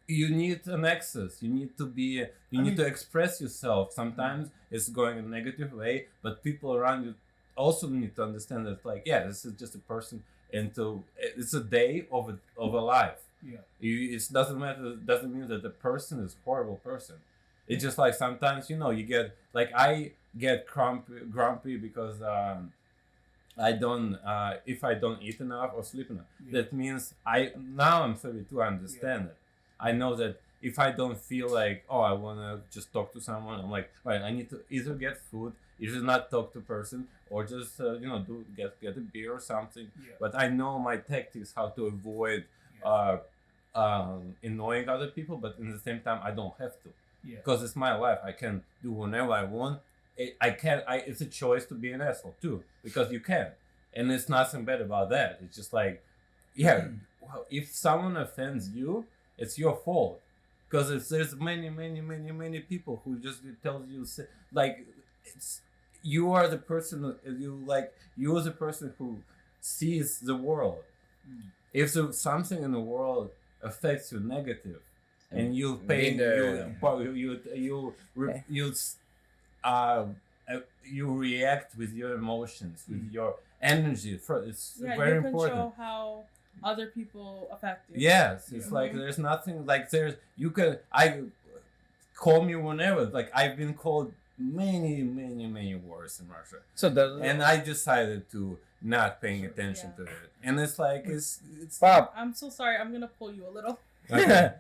you need an access. You need to be. You need to express yourself. Sometimes it's going a negative way, but people around you also need to understand that, like, yeah, this is just a person. It's a day of a life. Yeah. It doesn't matter. It doesn't mean that the person is a horrible person. It's just like sometimes you get like I get grumpy because I don't if I don't eat enough or sleep enough. Yeah. That means I'm 32. I understand it. I know that if I don't feel like I wanna just talk to someone, I'm like, right, I need to either get food, either not talk to a person, or just get a beer or something. Yeah. But I know my tactics how to avoid annoying other people, but in the same time I don't have to, Yeah. because it's my life. I can do whenever I want. It's a choice to be an asshole too, because you can, and it's nothing bad about that. It's just like, yeah, well, if someone offends you, it's your fault. Because if there's many people who just tells you, like, it's you are the person you are the person who sees the world. If something in the world affects you negative, and you pain you react with your emotions, with your energy. It's very you important. control how other people affect you. Yes, it's like there's nothing like you can call me whenever. Like I've been called many words in Russia. And I decided to not paying attention to it. And it's like it's Bob. I'm so sorry. I'm gonna pull you a little okay.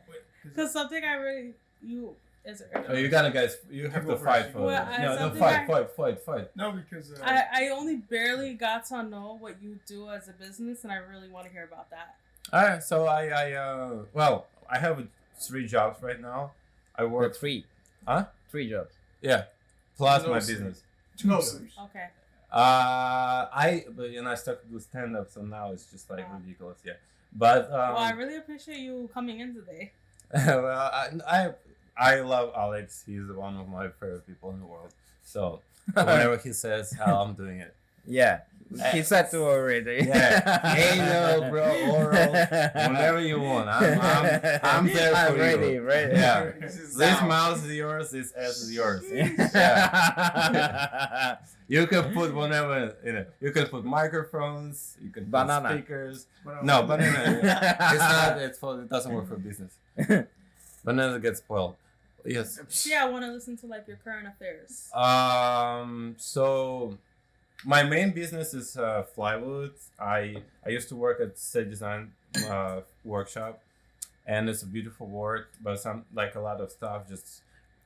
because something I really is it. Oh, you gotta guys. You have to fight for Well, it. No, fight. No, because I only barely got to know what you do as a business, and I really want to hear about that. All right, so I have 3 jobs right now. I work 3. Huh? 3 jobs. Yeah, plus No my sleep. business. No sleep. Okay. I started to do stand up, so now it's just like ridiculous. Yeah, but Well, I really appreciate you coming in today. well, I love Alex. He's one of my favorite people in the world. So whenever he says how I'm doing it, Yeah. He said to already. yeah, anal, bro, oral, whenever you want. I'm there for I'm ready, you. ready. Yeah. This is This out. mouse is yours. This ass is yours. Yeah. You can put whatever in it. You can put microphones. You can put Banana. speakers. No, banana. It's not. It doesn't work for business. Banana gets spoiled. Yes. Yeah, I want to listen to like your current affairs. So my main business is plywood. I used to work at set design workshop, and it's a beautiful work, but a lot of stuff just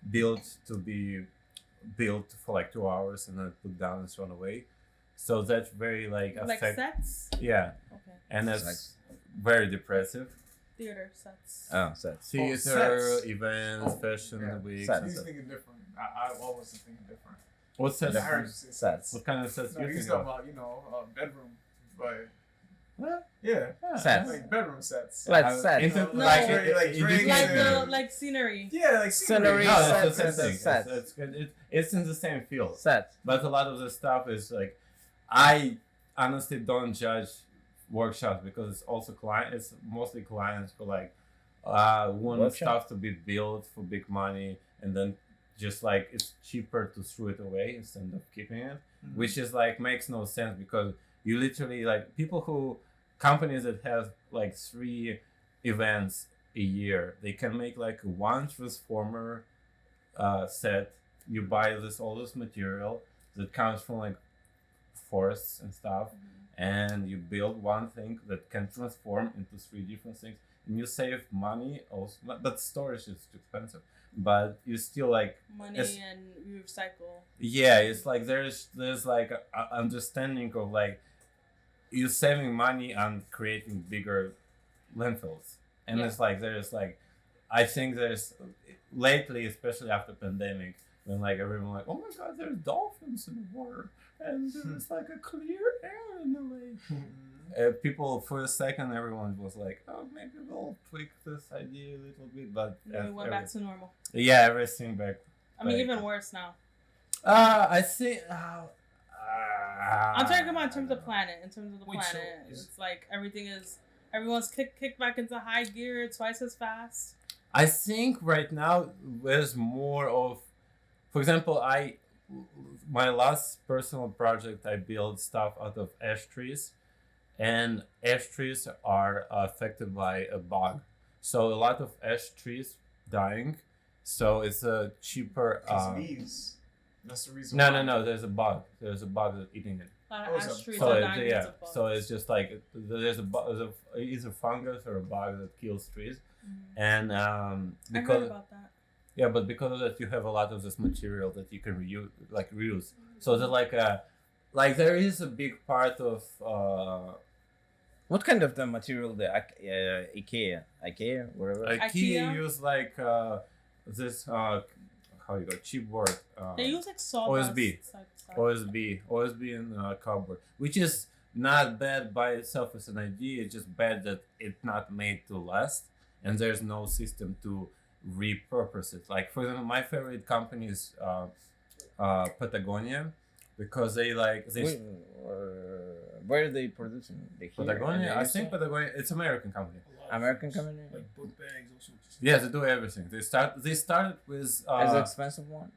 built to be built for like 2 hours and then put down and thrown away. So that's very Like sets. Yeah, Okay. and that's Sex. very depressive. Theater sets. Oh, sets. Theater, sets. events, Oh, fashion yeah. weeks. Sets. He's thinking different. I always thinking different. What sets? I heard you say Sets. What kind of sets No, you he's think talking of? about, bedroom, but What? yeah, Sets. like bedroom sets. Like Uh, sets. into- No. Like it drinks Like and- like scenery. Yeah, like Scenery. No, Sets, it's the same thing. sets. It's in the same field. Sets. But a lot of the stuff is like, I honestly don't judge workshops because it's also it's mostly clients who like want Workshop. stuff to be built for big money, and then just like it's cheaper to throw it away instead of keeping it, which is like makes no sense because you literally like companies that have like 3 events a year, they can make like 1 transformer set. You buy all this material that comes from like forests and stuff, and you build one thing that can transform into 3 different things, and you save money also. But storage is too expensive, but you still like Money Yes. and you recycle. yeah, it's like there's like a understanding of like you saving money and creating bigger landfills, and Yeah. it's like there's like I think there's lately, especially after pandemic, when like everyone like, oh my god, there's dolphins in the water and there's like a clear air in the lake. People for a second, everyone was like, oh, maybe we'll tweak this idea a little bit, but And we went back to normal. yeah, everything back. I mean, Like- even worse now. I think. I'm talking about in terms of planet. In terms of the Wait, so planet, is- it's like everyone's kicked back into high gear twice as fast. I think right now there's more of, for example, my last personal project, I built stuff out of ash trees, and ash trees are affected by a bug. So a lot of ash trees dying. So it's a cheaper. Because bees. That's the reason. No, why. no. There's a bug. There's a bug that's eating it. A lot Oh, of so- ash trees So are it's, dying yeah. because of bugs. So it's just like there's either fungus or a bug that kills trees, and I heard because about that. yeah, but because of that, you have a lot of this material that you can reuse. So there's like there is a big part of What kind of the material the IKEA, whatever? IKEA? use like this how you go chipboard. They use like sawdust. OSB. Type stuff. OSB in cardboard, which is not bad by itself as an idea. It's just bad that it's not made to last, and there's no system to repurpose it. Like for example, my favorite company is Patagonia, because they Where are they producing? Patagonia. I think Patagonia. It's American company. American company. Like book bags, all sorts of stuff. Yeah, they do everything. They started with Is an expensive one?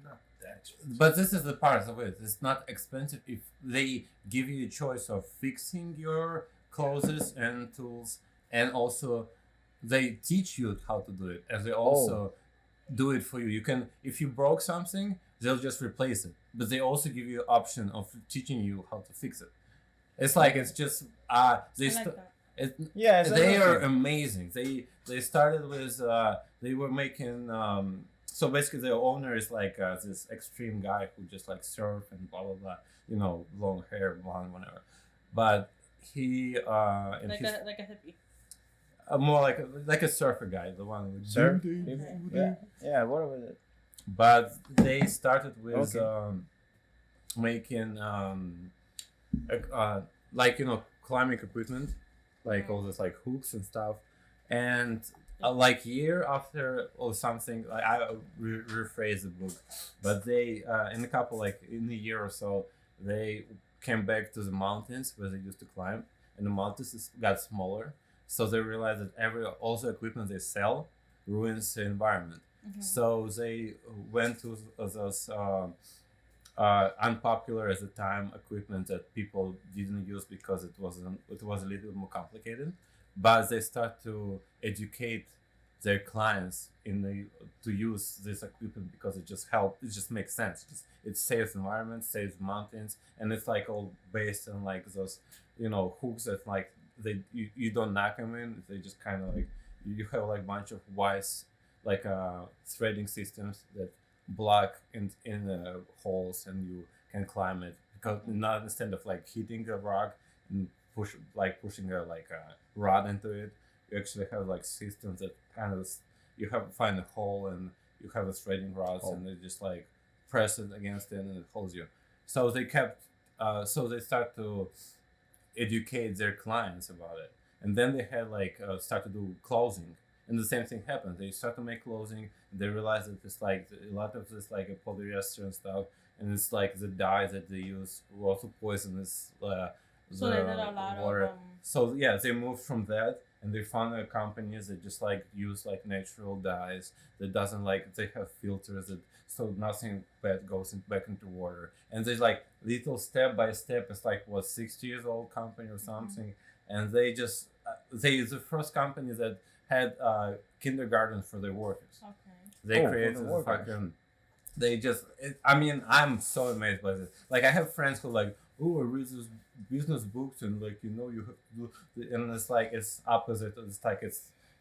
Not that expensive. but this is the part of it. It's not expensive if they give you a choice of fixing your clothes and tools, and also they teach you how to do it, and they also do it for you. You can, if you broke something, they'll just replace it, but they also give you option of teaching you how to fix it. It's like it's just they I like that. Yeah, it's they are interesting. amazing. They started with they were making so basically the owner is like this extreme guy who just like surf and blah blah blah, you know, long hair, blonde, whatever. But he and Like he's a hippie. more like a surfer guy, the one with Surf? do-do. Yeah, whatever it. But they started with Okay. making like, you know, climbing equipment, like all this like hooks and stuff, and like year after or something, like I rephrase the book, but they in a couple, like in a year or so, they came back to the mountains where they used to climb, and the mountains got smaller, so they realized that all the equipment they sell ruins the environment. So they went to those unpopular at the time equipment that people didn't use because it was a little more complicated, but they start to educate their clients to use this equipment because it just makes sense. It saves environment, saves mountains, and it's like all based on like those, you know, hooks that like you don't knock them in. They just kind of like you have like bunch of wires, like threading systems that block in the holes, and you can climb it, because not instead of like hitting a rock and pushing a rod into it, you actually have like systems that kind of you have to find a hole, and you have a threading rods, and they just like press it against it and it holds you. So they so they start to educate their clients about it, and then they had start to do clothing. And the same thing happened. They start to make clothing, and they realize that it's like a lot of this like a polyester and stuff, and it's like the dye that they use will also poisonous So they did a lot water. of So yeah, they moved from that, and they found companies that just like use like natural dyes that doesn't like, they have filters that so nothing bad goes back into water, and there's like little step by step. It's like 60 years old company or something, and they just the first company that had kindergarten for their workers. Okay. They for created the a workers. fucking. They just. I mean, I'm so amazed by this. Like, I have friends who like, oh, I read this business books, and like, you know, you have to do, and it's like it's opposite. It's like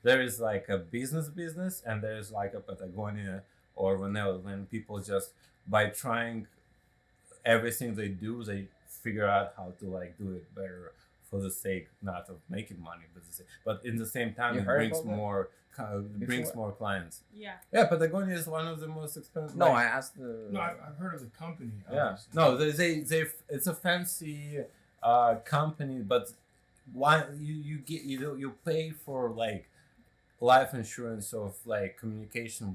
there is like a business, and there's like a Patagonia or when people just by trying everything they do, they figure out how to like do it better, for the sake not of making money, but in the same time You it heard brings about that? more brings Before? more clients. Yeah. Yeah, Patagonia is one of the most expensive. No, like- I asked the. No, I've heard of the company. yeah, obviously. no, they it's a fancy company, but why you pay for like life insurance of like communication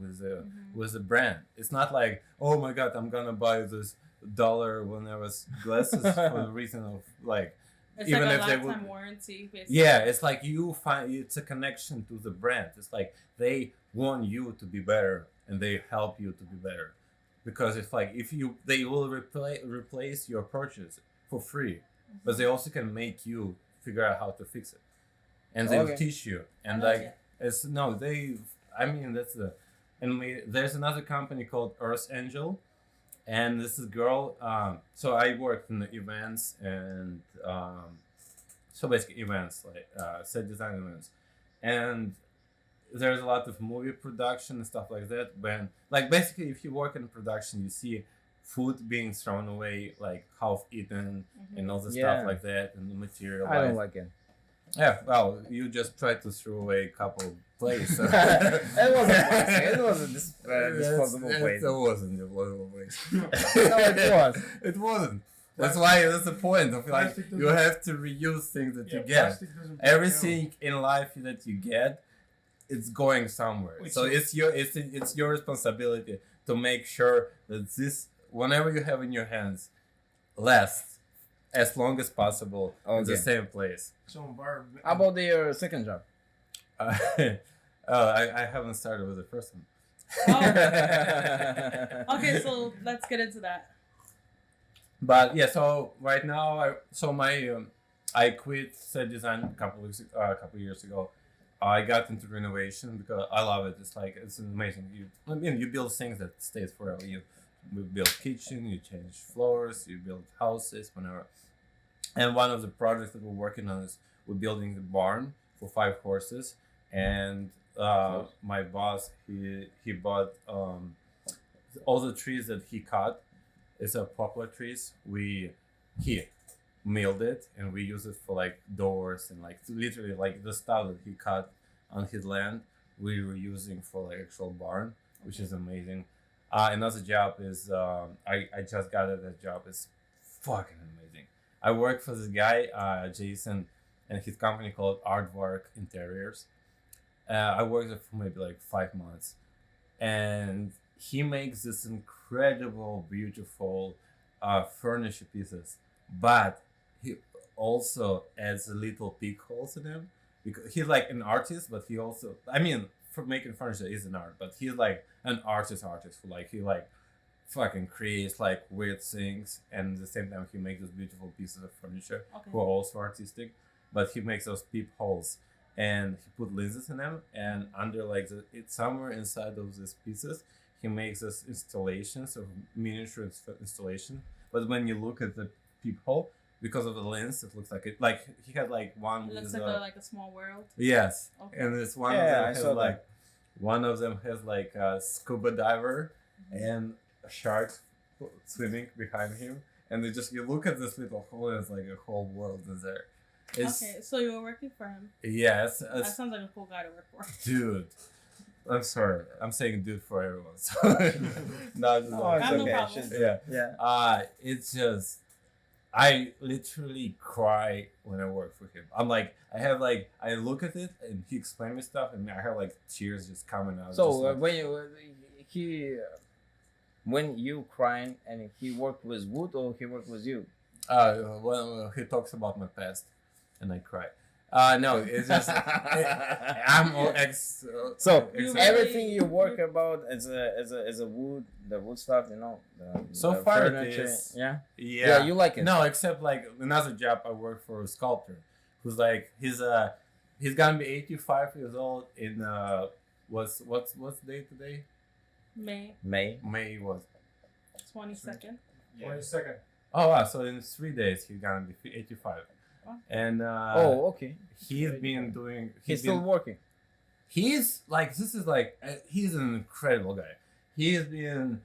with the brand. It's not like, oh my god, I'm gonna buy this dollar when I was glasses for the reason of like. It's Even like a if they lifetime would- warranty, basically. Yeah, it's like it's a connection to the brand. It's like they want you to be better, and they help you to be better, because it's like they will replace your purchase for free, but they also can make you figure out how to fix it, and they will Okay. teach you. And I like like it. it's no, that's the, and there's another company called Earth Angel. And this is girl. So I worked in the events and so basically events like set design events, and there's a lot of movie production and stuff like that. When like basically, if you work in production, you see food being thrown away, like half eaten, and all the Yeah. stuff like that, and the material. I don't like it. Yeah, well, you just tried to throw away a couple plays. So. It wasn't plastic. It wasn't disposable plate. It wasn't disposable waste. No, it was. It wasn't. That's the point of like Plastic you doesn't- have to reuse things that you get. plastic doesn't break down. Everything in life that you get, it's going somewhere. Wait, so so- it's your responsibility to make sure that this whenever you have in your hands lasts as long as possible in the Okay. same place. So environment. How about your second job? I haven't started with the first one. Oh. Okay, so let's get into that. But yeah, so right now, I quit set design a couple years ago. I got into renovation because I love it. It's amazing. You build things that stays forever. You build kitchen, you change floors, you build houses, whenever. And one of the projects that we're working on is we're building the barn for 5 horses. And my boss, he bought all the trees that he cut. It's a poplar trees. He milled it and we use it for like doors and like literally like the stuff that he cut on his land we were using for like actual barn, which is amazing. Another job is I just got it. That job is fucking amazing. I work for this guy Jason and his company called Aardvark Interiors. I worked there for maybe like 5 months, and he makes this incredible, beautiful furniture pieces, but he also adds little peak holes in them because he's like an artist, but he also, I mean, for making furniture is an art, but he's like an artist who like he like fucking creates like weird things, and at the same time he makes those beautiful pieces of furniture who are also artistic, but he makes those peep holes. And he put lenses in them, and under like it's somewhere inside of these pieces, he makes this installations of miniature installation. But when you look at the peephole, because of the lens, it looks like it. Like he had like one. It looks with, like a small world. Yes, Okay. and this one Yeah, I of them saw has like one of them has like a scuba diver and a shark swimming behind him, and they just you look at this little hole, and it's like a whole world is there. It's, Okay, so you were working for him. Yes, That sounds like a cool guy to work for. dude. I'm sorry. I'm saying dude for everyone. So not just Oh, like- it's I have no okay. problem. She's- yeah. Yeah. It's just I literally cry when I work for him. I'm like I look at it and he explained me stuff and I have like tears just coming out. So just like, when you crying and he worked with wood or he worked with you? well, he talks about my past and I cry. No, it's just I'm all ex. So You really- everything you work about as a wood, the wood stuff, you know. So the far it furniture, is. Yeah. Yeah, you like it. No, except like another job I work for a sculptor who's like he's gonna be 85 years old in what's day today? May May was 22nd. 22nd. oh wow, so in 3 days he's gonna be 85. Wow. And Okay. he's been doing He's still working. he's like this is like he's an incredible guy. He's been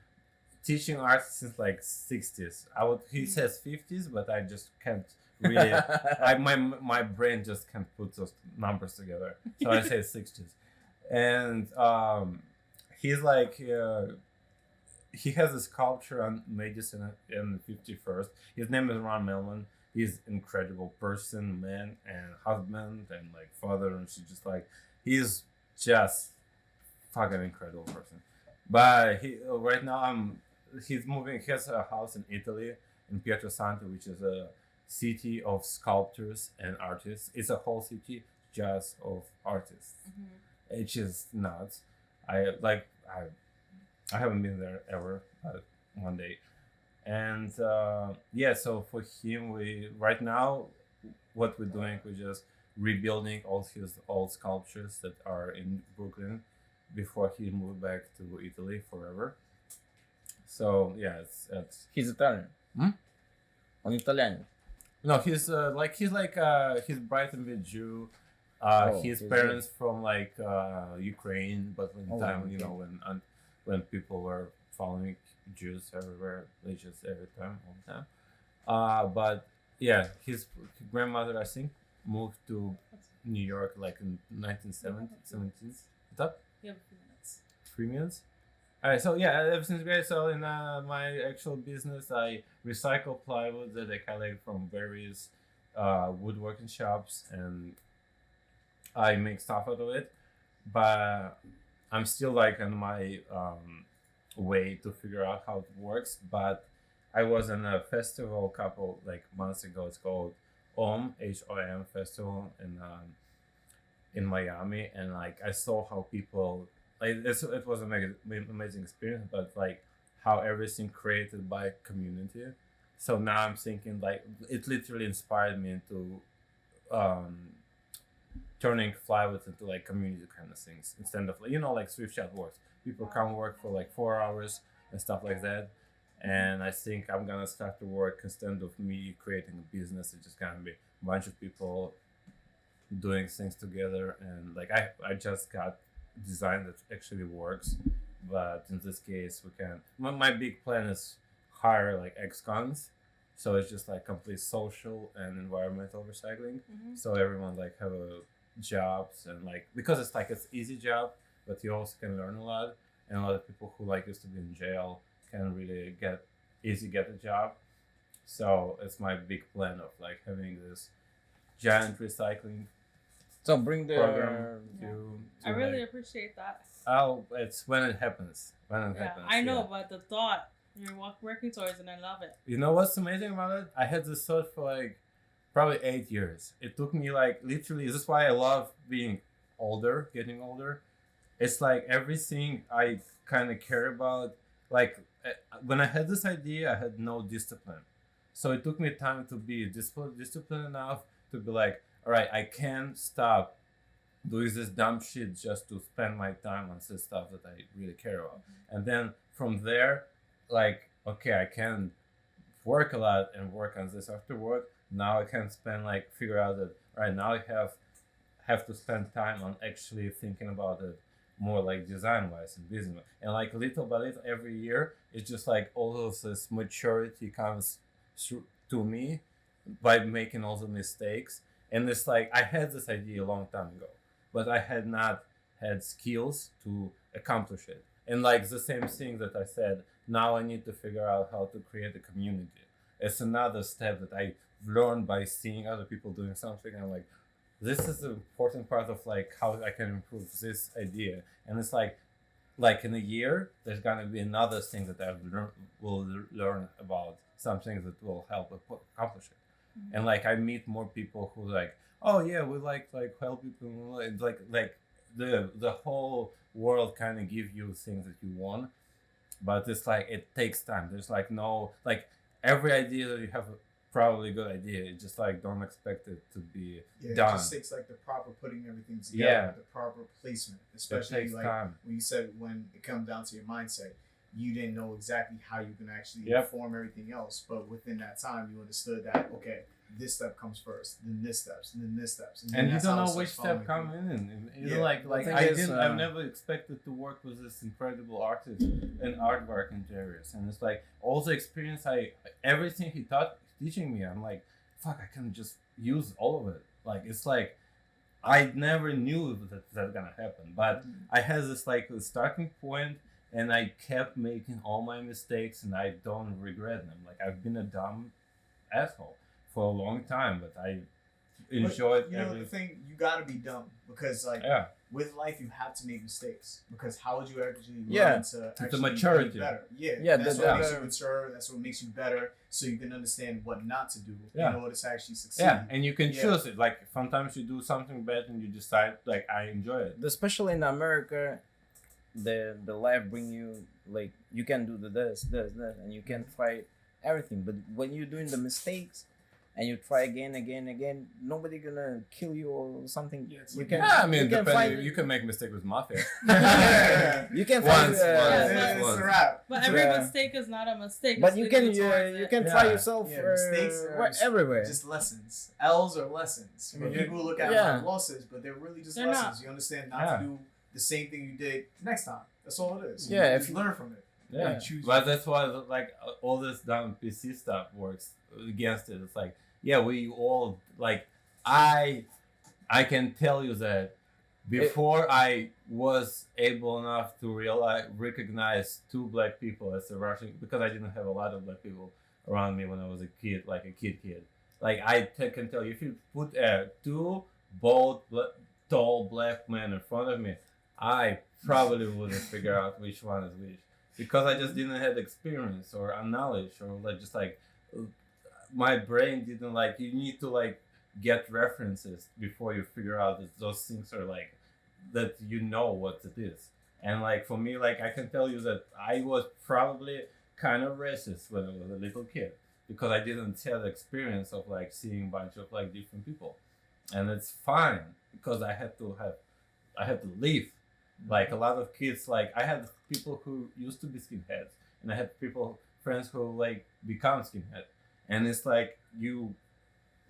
teaching art since like 60s. He says 50s, but I just can't really my brain just can't put those numbers together. So I say 60s. And he's like he has a sculpture on Madison and 51st. His name is Ron Melman. He's incredible person, man, and husband, and like father, and she's just like he's just fucking incredible person. But he right now he's moving. He has a house in Italy in Pietrasanta, which is a city of sculptors and artists. It's a whole city just of artists. Mm-hmm. It's just nuts. I haven't been there ever, but one day. And yeah, so for him, we right now, what we're doing, we're just rebuilding all his old sculptures that are in Brooklyn before he moved back to Italy forever. So yeah, it's He's Italian. Hmm? On Italian. no, he's Brighton Jew. His he's parents from like Ukraine, but in Oh, time, okay. you know, when people were following Jews everywhere, religious every time, all the time. But yeah, his grandmother, I think, moved to New York like in 1917. What's up? You have a few minutes. 3 minutes. All right, so yeah, everything's great. So in my actual business, I recycle plywood that I collect from various woodworking shops, and I make stuff out of it. But I'm still like on my way to figure out how it works. But I was in a festival a couple like months ago. It's called HOM festival in Miami, and like I saw how people like it was an amazing experience, but like how everything created by community. So now I'm thinking like it literally inspired me into turning plywood into like community kind of things instead of like thrift shop works. People come work for like 4 hours and stuff like that. And I think I'm gonna start to work instead of me creating a business. It's just gonna be a bunch of people doing things together. And like I just got design that actually works. But in this case, we can. My big plan is hire like ex-cons. So it's just like complete social and environmental recycling. Mm-hmm. So everyone like have a jobs and like because it's like it's easy job, but you also can learn a lot. And a lot of people who like used to be in jail can really get a job. So it's my big plan of like having this giant recycling So bring the program Yeah. to I really like, appreciate that. it's when it happens. I know, but the thought you're working towards, and I love it. You know what's amazing about it? I had this thought for like probably 8 years. It took me like literally. This is why I love being older, getting older. It's like everything I kind of care about. Like when I had this idea, I had no discipline. So it took me time to be disciplined enough to be like, all right, I can't stop doing this dumb shit just to spend my time on this stuff that I really care about. Mm-hmm. And then from there, like, okay, I can work a lot and work on this after work. Now I can figure out that, right now I have to spend time on actually thinking about it more like design wise and business. And like little by little every year, it's just like all of this maturity comes through to me by making all the mistakes. And it's like I had this idea a long time ago, but I had not had skills to accomplish it. And like the same thing that I said, now I need to figure out how to create a community. It's another step that I learned by seeing other people doing something. I'm like, this is the important part of like how I can improve this idea. And it's like in a year, there's gonna be another thing that I will learn about, something that will help accomplish it. Mm-hmm. And like I meet more people who like, oh yeah, we like help people. It's like the whole world kind of give you things that you want, but it's like it takes time. There's like no like every idea that you have probably a good idea. You just like don't expect it to be done. It just takes like the proper putting everything together, the proper placement, especially like time. when you said when it comes down to your mindset, you didn't know exactly how you can actually form everything else, but within that time you understood that okay, this step comes first, then this steps, and then this steps, and you don't know which step come in. And you know, like I've never expected to work with this incredible artist and artwork interiors, and it's like all the experience everything he teaching me, I'm like, fuck, I can just use all of it. Like it's like I never knew that gonna happen, but I had this like starting point, and I kept making all my mistakes, and I don't regret them. Like I've been a dumb asshole for a long time, but I enjoyed everything. The thing, you gotta be dumb because like with life you have to make mistakes, because how would you actually learn to actually maturity be better? That's what makes you mature, that's what makes you better, so you can understand what not to do in order to actually succeed. And you can choose it. Like sometimes you do something bad and you decide like I enjoy it. Especially in America, the life bring you like you can do this, and you can try everything. But when you're doing the mistakes and you try again, nobody gonna kill you or something. You can. I mean, you can make mistake with mafia. You can once. It's a wrap. But every mistake is not a mistake. But you can try yourself. Mistakes are everywhere. just lessons. L's are lessons. When people look at them losses, but they're really just lessons. You understand not to do the same thing you did next time. That's all it is. If you learn from it. Yeah, but that's why like all this dumb PC stuff works against it. It's like we all like I can tell you that before I was able enough to recognize two black people as a Russian, because I didn't have a lot of black people around me when I was a kid, like a kid. Like can tell you, if you put two bold, tall black men in front of me, I probably wouldn't figure out which one is which, because I just didn't have experience or knowledge, or like just like my brain didn't like. You need to like get references before you figure out that those things are like that, you know what it is. And like for me, like I can tell you that I was probably kind of racist when I was a little kid, because I didn't have the experience of like seeing a bunch of like different people. And it's fine, because I had to live. Like a lot of kids, like I had people who used to be skinheads, and I had friends who like become skinhead. And it's like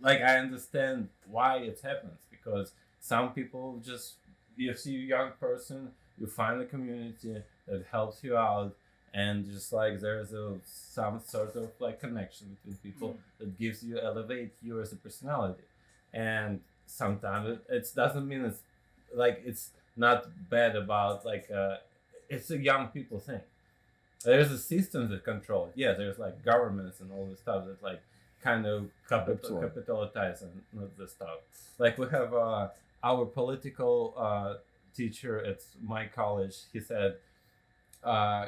I understand why it happens, because some people just, you see a young person, you find a community that helps you out, and just like there's some sort of like connection between people that gives you, elevate you as a personality. And sometimes it doesn't mean it's not bad about like it's a young people thing. There's a system that control it. Yeah, there's like governments and all this stuff that like kind of capitalize on this stuff. Like we have our political teacher at my college. He said,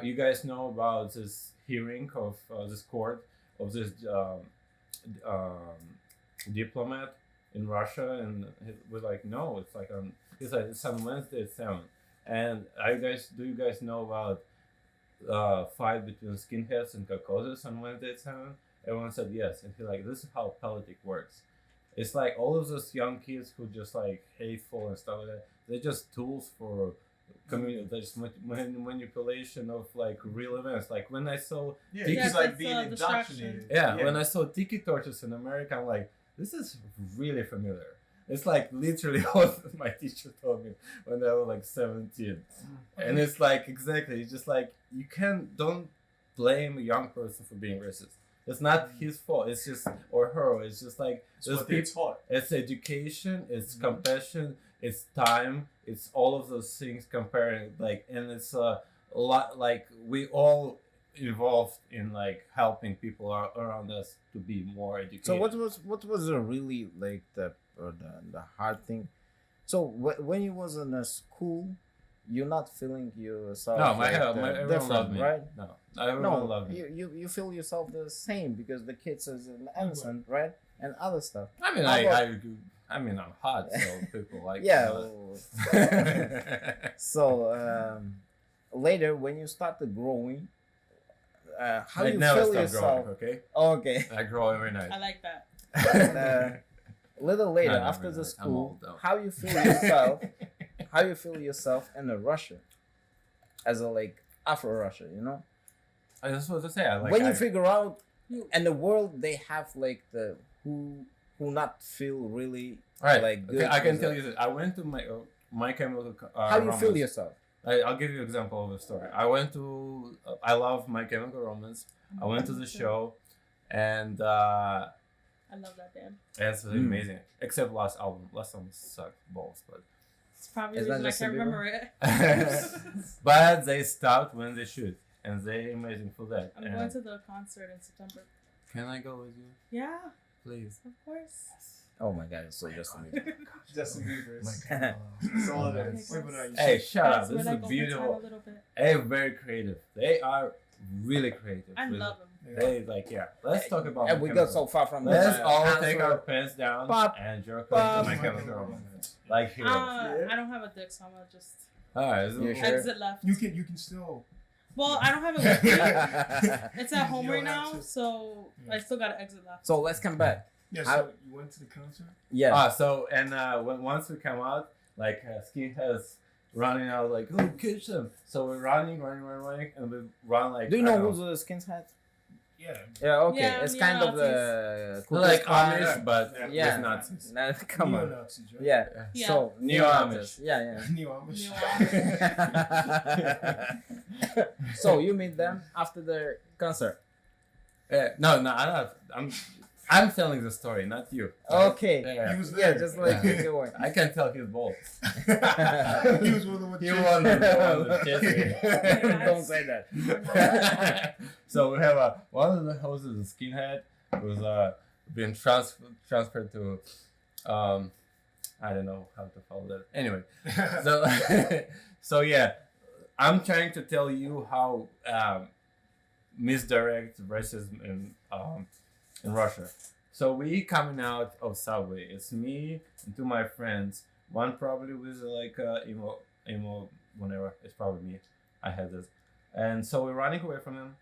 "You guys know about this hearing of this court of this diplomat in Russia?" And we're like, "No, it's like on." He said, "It's on Wednesday at 7. And do you guys know about fight between skinheads and caucasians on Wednesday at 7? Everyone said yes. And he's like, "This is how politics works." It's like all of those young kids who just like hateful and stuff like that, they're just tools for community. They're just manipulation of like real events. Like when I saw it's like being indoctrinated. When I saw tiki torches in America, I'm like, this is really familiar. It's like literally what my teacher told me when I was like 17. And it's like, exactly, it's just like, don't blame a young person for being racist. It's not his fault. It's just, or her. It's just like, it's education, it's compassion, it's time, it's all of those things comparing, like, and it's a lot, like, we all involved in like helping people around us to be more educated. So what was really like the hard thing? So when you was in a school, you're not feeling yourself. No, everyone loved me. Right? No, everyone loved me. You feel yourself the same because the kids is an innocent, right? And other stuff. I mean, I'm hot, so people like. Yeah. So later, when you started growing, how I you never feel stop yourself? growing, okay? Okay. I grow every night. I like that. And, a little later, Not after every the night. I'm school, old, though. how you feel yourself? How you feel yourself in a Russia, as a like Afro-Russia, you know? I just want to say, when you figure out in the world they have like the who not feel really like good. Okay, I can tell you that I went to my chemical. How you feel yourself? I'll give you an example of a story. I went to. I love My Chemical Romance. I went to the show, and I love that band. it's amazing. Except last album. Last album sucked balls, but. It's probably Is the that reason I Justin can't remember it. But they stopped when they should, and they're amazing for that. I'm going to the concert in September. Can I go with you, Yeah, please? of course. Oh my God, it's so Justin Bieber. Justin Bieber's. God. That's all it is. Hey, shut up! Guys, This we're is like over time beautiful. a little bit. They're very creative. They are really creative. I Really. love them. They like Let's talk about. And My we got Chemical. so far from Let's the all answer. take our pants down Pop. and jerk Pop. off to My Chemical Romance. Like heroes. I don't have a dick, so I'm gonna just Alright, You sure? exit left. You can still. Well, I don't have it with me. It's at home You right don't have now, to. so I still gotta exit left. So let's come back. Yeah. I- So you went to the concert. Yeah. So and once we come out, like Skinheads running out like, oh, catch them. So we're running, and we run like. Do you know I don't who's the Skinheads? Yeah. Yeah. Okay. Yeah, it's yeah, kind of Nazis. the like Klan. Amish, but Yeah. with Nazis. Nah, come on. Neo-Nazis, right? Yeah. Yeah. So Neo-Amish. Yeah. Neo-Amish. So you meet them after the concert. No, I'm not. I'm telling the story, not you. Okay. Yeah. He was Yeah, there. just like keep going. I can tell he's bold. He was with He won the chase. Don't say that. So we have one of the hosts is a skinhead who's been transferred to I don't know how to follow that. Anyway, so so yeah, I'm trying to tell you how misdirect racism in Russia. So we coming out of subway. It's me and two of my friends. One probably with like emo whenever. It's probably me. I had this, and so we're running away from him,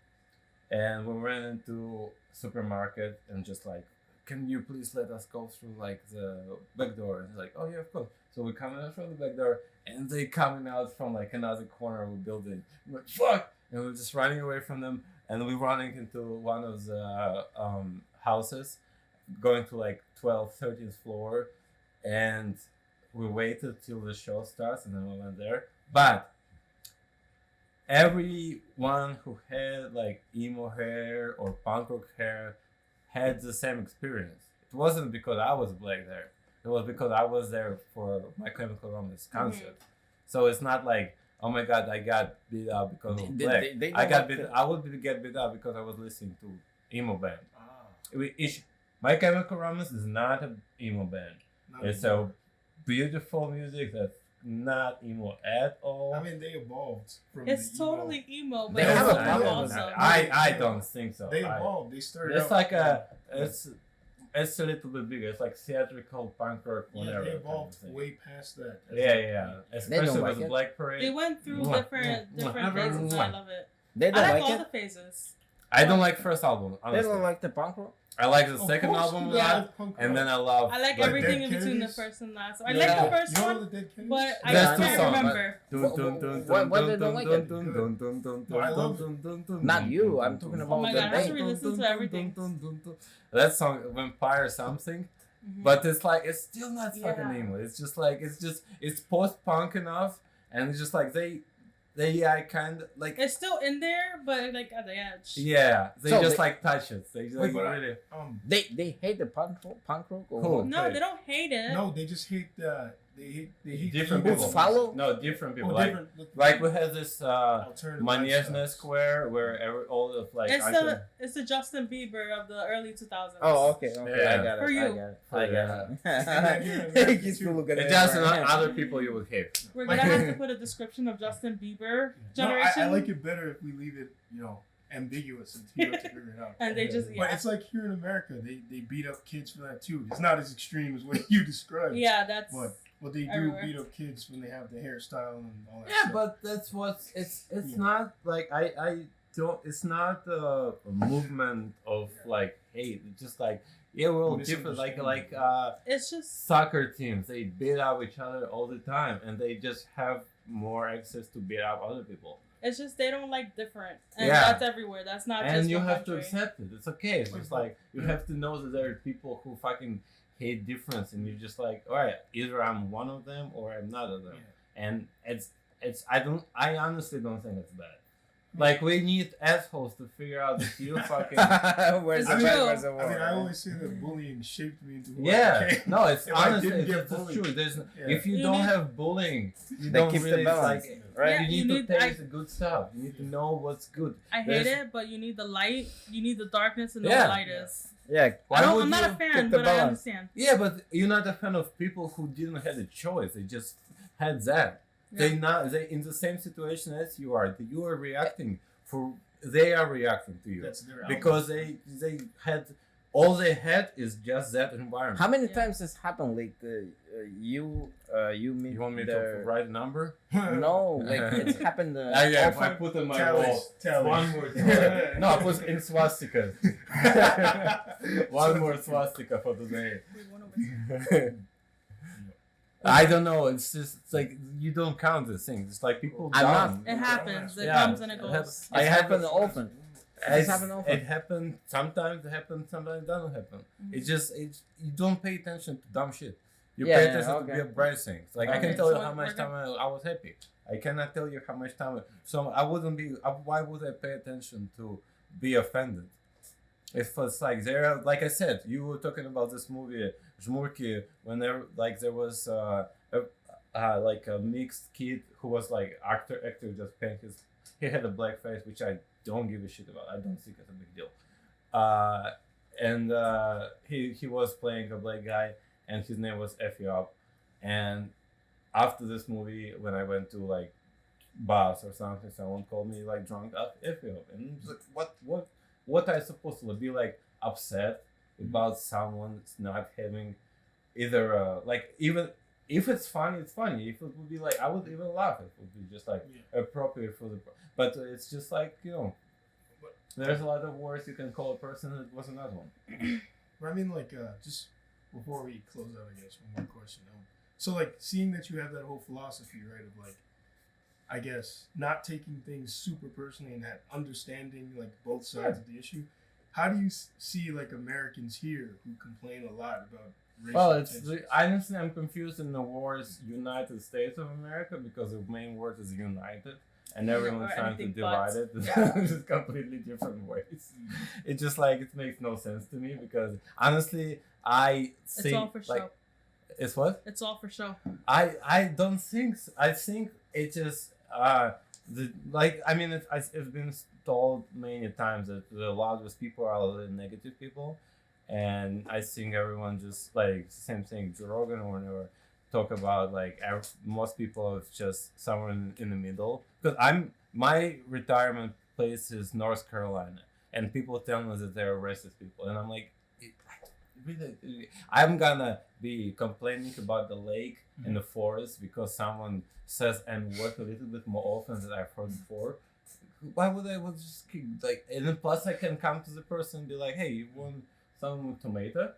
and we ran into supermarket and just like, can you please let us go through like the back door? And he's like, oh yeah, of course. So we're coming out from the back door, and they coming out from like another corner of the building. I'm like, fuck! And we're just running away from them, and we're running into one of the houses, going to like 12th, 13th floor, and we waited till the show starts, and then we went there. But everyone who had like emo hair or punk rock hair had the same experience. It wasn't because I was black there. It was because I was there for My Chemical Romance concert. So it's not like, oh my god, I got beat up because I was black. I would get beat up because I was listening to emo band. My Chemical Romance is not an emo band. It's a beautiful music that's not emo at all. I mean, they evolved from It's the emo. totally emo, but They it's have still a punk problem. also. I don't think so. They evolved. They started. It's out, like it's a little bit bigger. It's like theatrical punk rock, Yeah, whatever. they kind of evolved thing. way past that. Yeah. Especially like with the it. Black Parade. They went through different phases, and I love it. They I don't like like all it. the phases. I don't like first album, They honestly. don't like the punk rock. I like the Of second course album a you lot, like punk and rock. then I love. I like Like everything Dead in between the Kennedys? first and last. I Yeah. like the first You know one, the Dead Kennedys? but I There's two can't songs, remember. Why they don't like it? No, I love Not you. I'm talking about Oh my the god, I have band. to re-listen to everything. That song, Vampire something, but it's like it's still not fucking Yeah. emo. It's just like it's post punk enough, and it's just like they kind of like It's still in there, but like at the edge. yeah, they So just they- like touch it. They just Wait, but really They hate the punk rock or Cool. what? No, they don't hate it. No, they just hate they hate different the people. emo. Follow? No, different people. Oh, like different, like we had this alternative Manezhna lifestyles. Square where all of like It's the Justin Bieber of the early 2000s. Oh, okay. Yeah. I got it. For you. I got Yeah. it. He's still looking at It's just not other people you would hate. We're gonna have to put a description of Justin Bieber generation. No, I like it better if we leave it, ambiguous until you have to figure it out. And they just But it's like here in America, they beat up kids for that too. It's not as extreme as what you described. yeah, that's But they do everywhere. beat up kids when they have the hairstyle and all that Yeah, stuff. but that's what it's Yeah. not like I don't. It's not a movement of like hate. It's just like yeah, we're all different. Like it's just soccer teams, they beat up each other all the time, and they just have more access to beat up other people. it's just they don't like different, and Yeah. that's everywhere. That's not just And you one have to country. accept it. It's okay. It's just like you have to know that there are people who fucking hate difference, and you're just like, all right, either I'm one of them or I'm not of them. And it's I honestly don't think it's bad. Like we need assholes to figure out that you fucking Where's It's the true. bad? Where's the I mean, I war? always say that bullying shaped me into who I yeah. became. No, it's If I honestly didn't get it's bullied. true. There's Yeah. if you You don't need- have bullying, you They don't keep the really balance, like right? Yeah, you you need to need- taste the good stuff. You need to know what's good. I hate There's- it, but you need the light. You need the darkness to know Yeah. what light is. Yeah. Why would I'm not you a fan, pick the but I balance? understand. Yeah, but you're not a fan of people who didn't have a choice. They just had that. They in the same situation as you are. You are reacting they are reacting to you That's their because they had all they had is just that environment. How many Yeah. times this happened? Like you meet You want me the, to write a number? album. No, like it's happened. Yeah, often. I put on my Tallies, wall. tallies. One more time. No, I put in swastika. One more swastika for today. Wait, one over- I don't know. It's just it's like you don't count the things. It's like people. I'm not- dumb. It happens. It Yeah, comes and it goes. It's I have happened a- often. It's happened often. It happened sometimes. It happens sometimes. It doesn't happen. Mhm. It's just you don't pay attention to dumb shit. You Yeah, pay yeah, attention okay. to the bright things. Like I Okay. can tell you So how much we're time I was happy. I cannot tell you how much time. So I wouldn't be. Why would I pay attention to be offended? if it's like there, like I said, you were talking about this movie Žmurki, when there was like a mixed kid who was like actor just paying he had a black face, which I don't give a shit about. I don't think it's a big deal. And he was playing a black guy, and his name was Ethiop. And after this movie, when I went to like bars or something, someone called me like drunk Ethiop, and I was like, what I supposed to be like upset about someone not having either like, even if it's funny, it's funny. If it would be like, I would even laugh. It would be just like appropriate for the. But it's just like, you know, there's a lot of words you can call a person that was another one. But I mean, like, just before we close out, I guess one more question. So like, seeing that you have that whole philosophy, right, of like, I guess not taking things super personally and that understanding like both sides of the issue. How do you see like Americans here who complain a lot about racial tensions? Honestly, I'm confused in the words United States of America, because the main word is united, and everyone's trying to divide it in just completely different ways. It's just like, it makes no sense to me, because honestly, it's all for show. It's what? It's all for show. I don't think so. I think it just it's been told many times that the loudest people are the negative people, and I think everyone just like same thing. Joe Rogan or whatever talk about like most people are just somewhere in the middle. Because my retirement place is North Carolina, and people tell me that they're racist people, and I'm like, really, I'm gonna be complaining about the lake and the forest because someone says and word a little bit more often than I've heard before. Why would I just keep, like, and then plus I can come to the person and be like, hey, you want some tomato?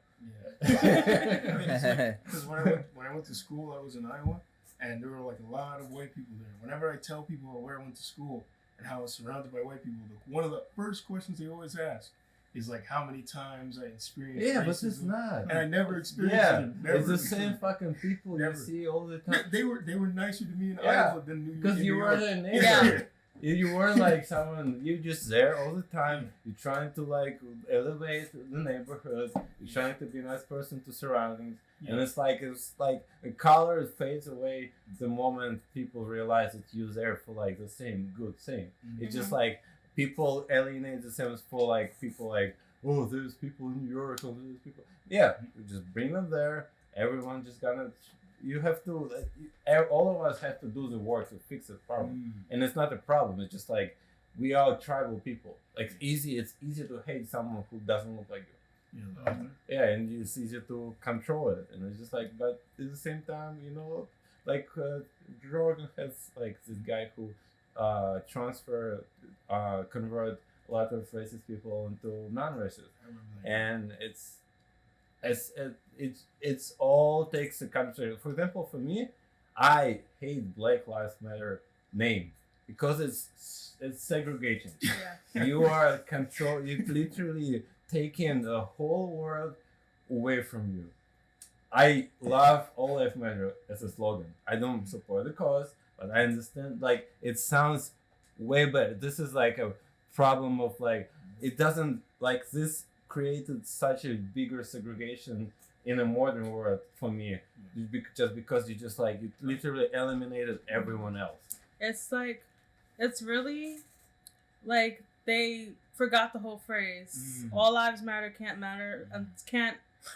Yeah. Because when I went to school, I was in Iowa, and there were like a lot of white people there. Whenever I tell people where I went to school and how I was surrounded by white people, one of the first questions they always ask is like how many times I experienced racism. But it's not. And I never experienced it. Never it's the same fucking people you see all the time. They were nicer to me in Iowa than New York. Because you were their neighbor. You weren't like someone, you're just there all the time. You're trying to like elevate the neighborhood. You're trying to be a nice person to surroundings. And it's like a color fades away the moment people realize that you're there for like the same good thing. It's just like people alienate themselves for like people like, oh, there's people in New York, or there's people. Yeah, you just bring them there. Everyone just gonna. You have to. All of us have to do the work to fix the problem, and it's not a problem. It's just like we are tribal people. Like it's easy to hate someone who doesn't look like you. Yeah, and it's easier to control it, and it's just like. But at the same time, you know, like Jordan has like this guy who convert a lot of racist people into non-racist, and it's all takes a country. For example, for me, I hate Black Lives Matter name because it's segregation. You are control. You literally taking the whole world away from you. I love All Lives Matter as a slogan. I don't support the cause, but I understand. Like it sounds way better. This is like a problem of like it doesn't like this created such a bigger segregation in a modern world for me, just because you literally eliminated everyone else. It's like, it's really like they forgot the whole phrase. All lives matter, can't matter, and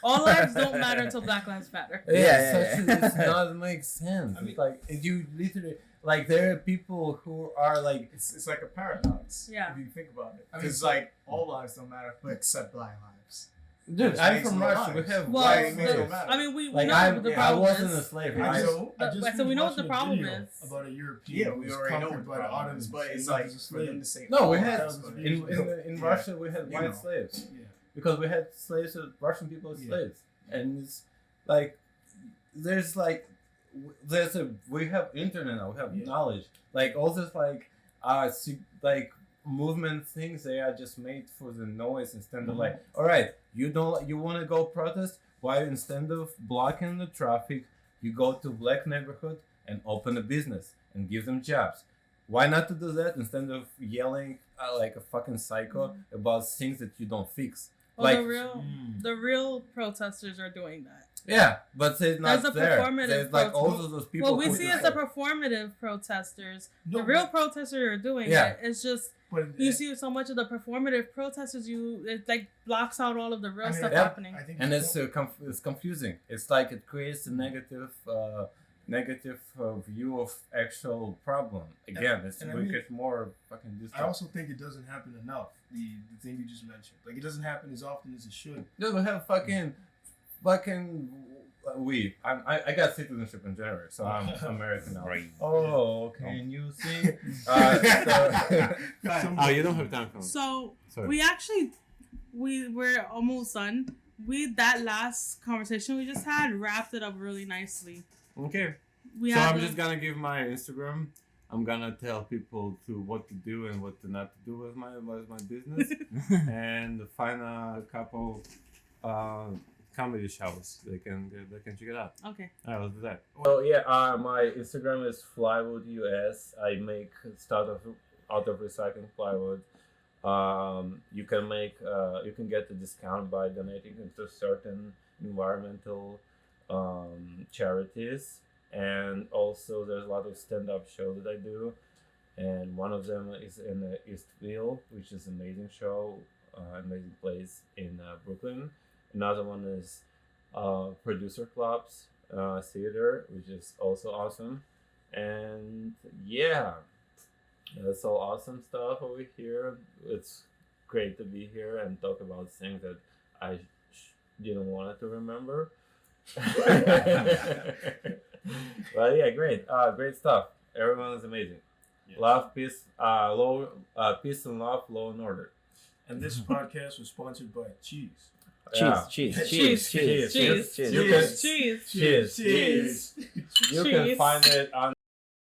all lives don't matter until Black Lives Matter. It doesn't make sense. I mean, like you literally. Like there are people who are like it's like a paradox. Yeah. If you think about it, because like all lives don't matter, but except black lives. Dude, I'm from Russia. We have I mean, we know what the problem is. I wasn't a slave. So we know what the problem is. About a European. Yeah, we already know by the Ottomans, but it's like for them to say. No, we had in Russia we had white slaves. Yeah. Because we had slaves, Russian people as slaves, and it's like there's like. We have internet now, we have knowledge, like all this like movement things, they are just made for the noise instead of like, all right, you want to go protest, why instead of blocking the traffic you go to black neighborhood and open a business and give them jobs. Why not to do that instead of yelling like a fucking psycho about things that you don't fix? Well, like the real protesters are doing that. Yeah, but they're not There's a there. performative There's like protest. all of those people. Well, we who see just- it's the performative protesters. No, The real but- protesters are doing Yeah. it. It's just But you see so much of the performative protesters. It like blocks out all of the real I mean, stuff yeah, happening. I think and it's confusing. It's like it creates a negative view of actual problem. Again, it's and I we mean- get more fucking this. I also think it doesn't happen enough. The thing you just mentioned, like it doesn't happen as often as it should. Dude, we have fucking I got citizenship in January, so I'm American now. Right. Oh, can you see? Oh, you don't have time for me. So Sorry. we're almost done. That last conversation we just had wrapped it up really nicely. Okay. We So had I'm just gonna give my Instagram. I'm gonna tell people to what to do and what to not to do with my business, and find a couple comedy shows they can check it out. Okay. All right, let's do that. Well, yeah, my Instagram is plywoodus. I make stuff out of recycling plywood. You can get a discount by donating to certain environmental charities, and also there's a lot of stand-up shows that I do, and one of them is in Eastville, which is an amazing show, amazing place in Brooklyn. Another one is Producer Clubs Theater, which is also awesome. And yeah, that's all awesome stuff over here. It's great to be here and talk about things that I didn't want to remember. But yeah, great stuff. Everyone is amazing. Yes. Love, peace, peace and love, law and order. And this podcast was sponsored by Cheese. Yeah. Cheese. Cheese. Cheers. Cheese. You can- Cheese. Cheers. Cheese. You can find it on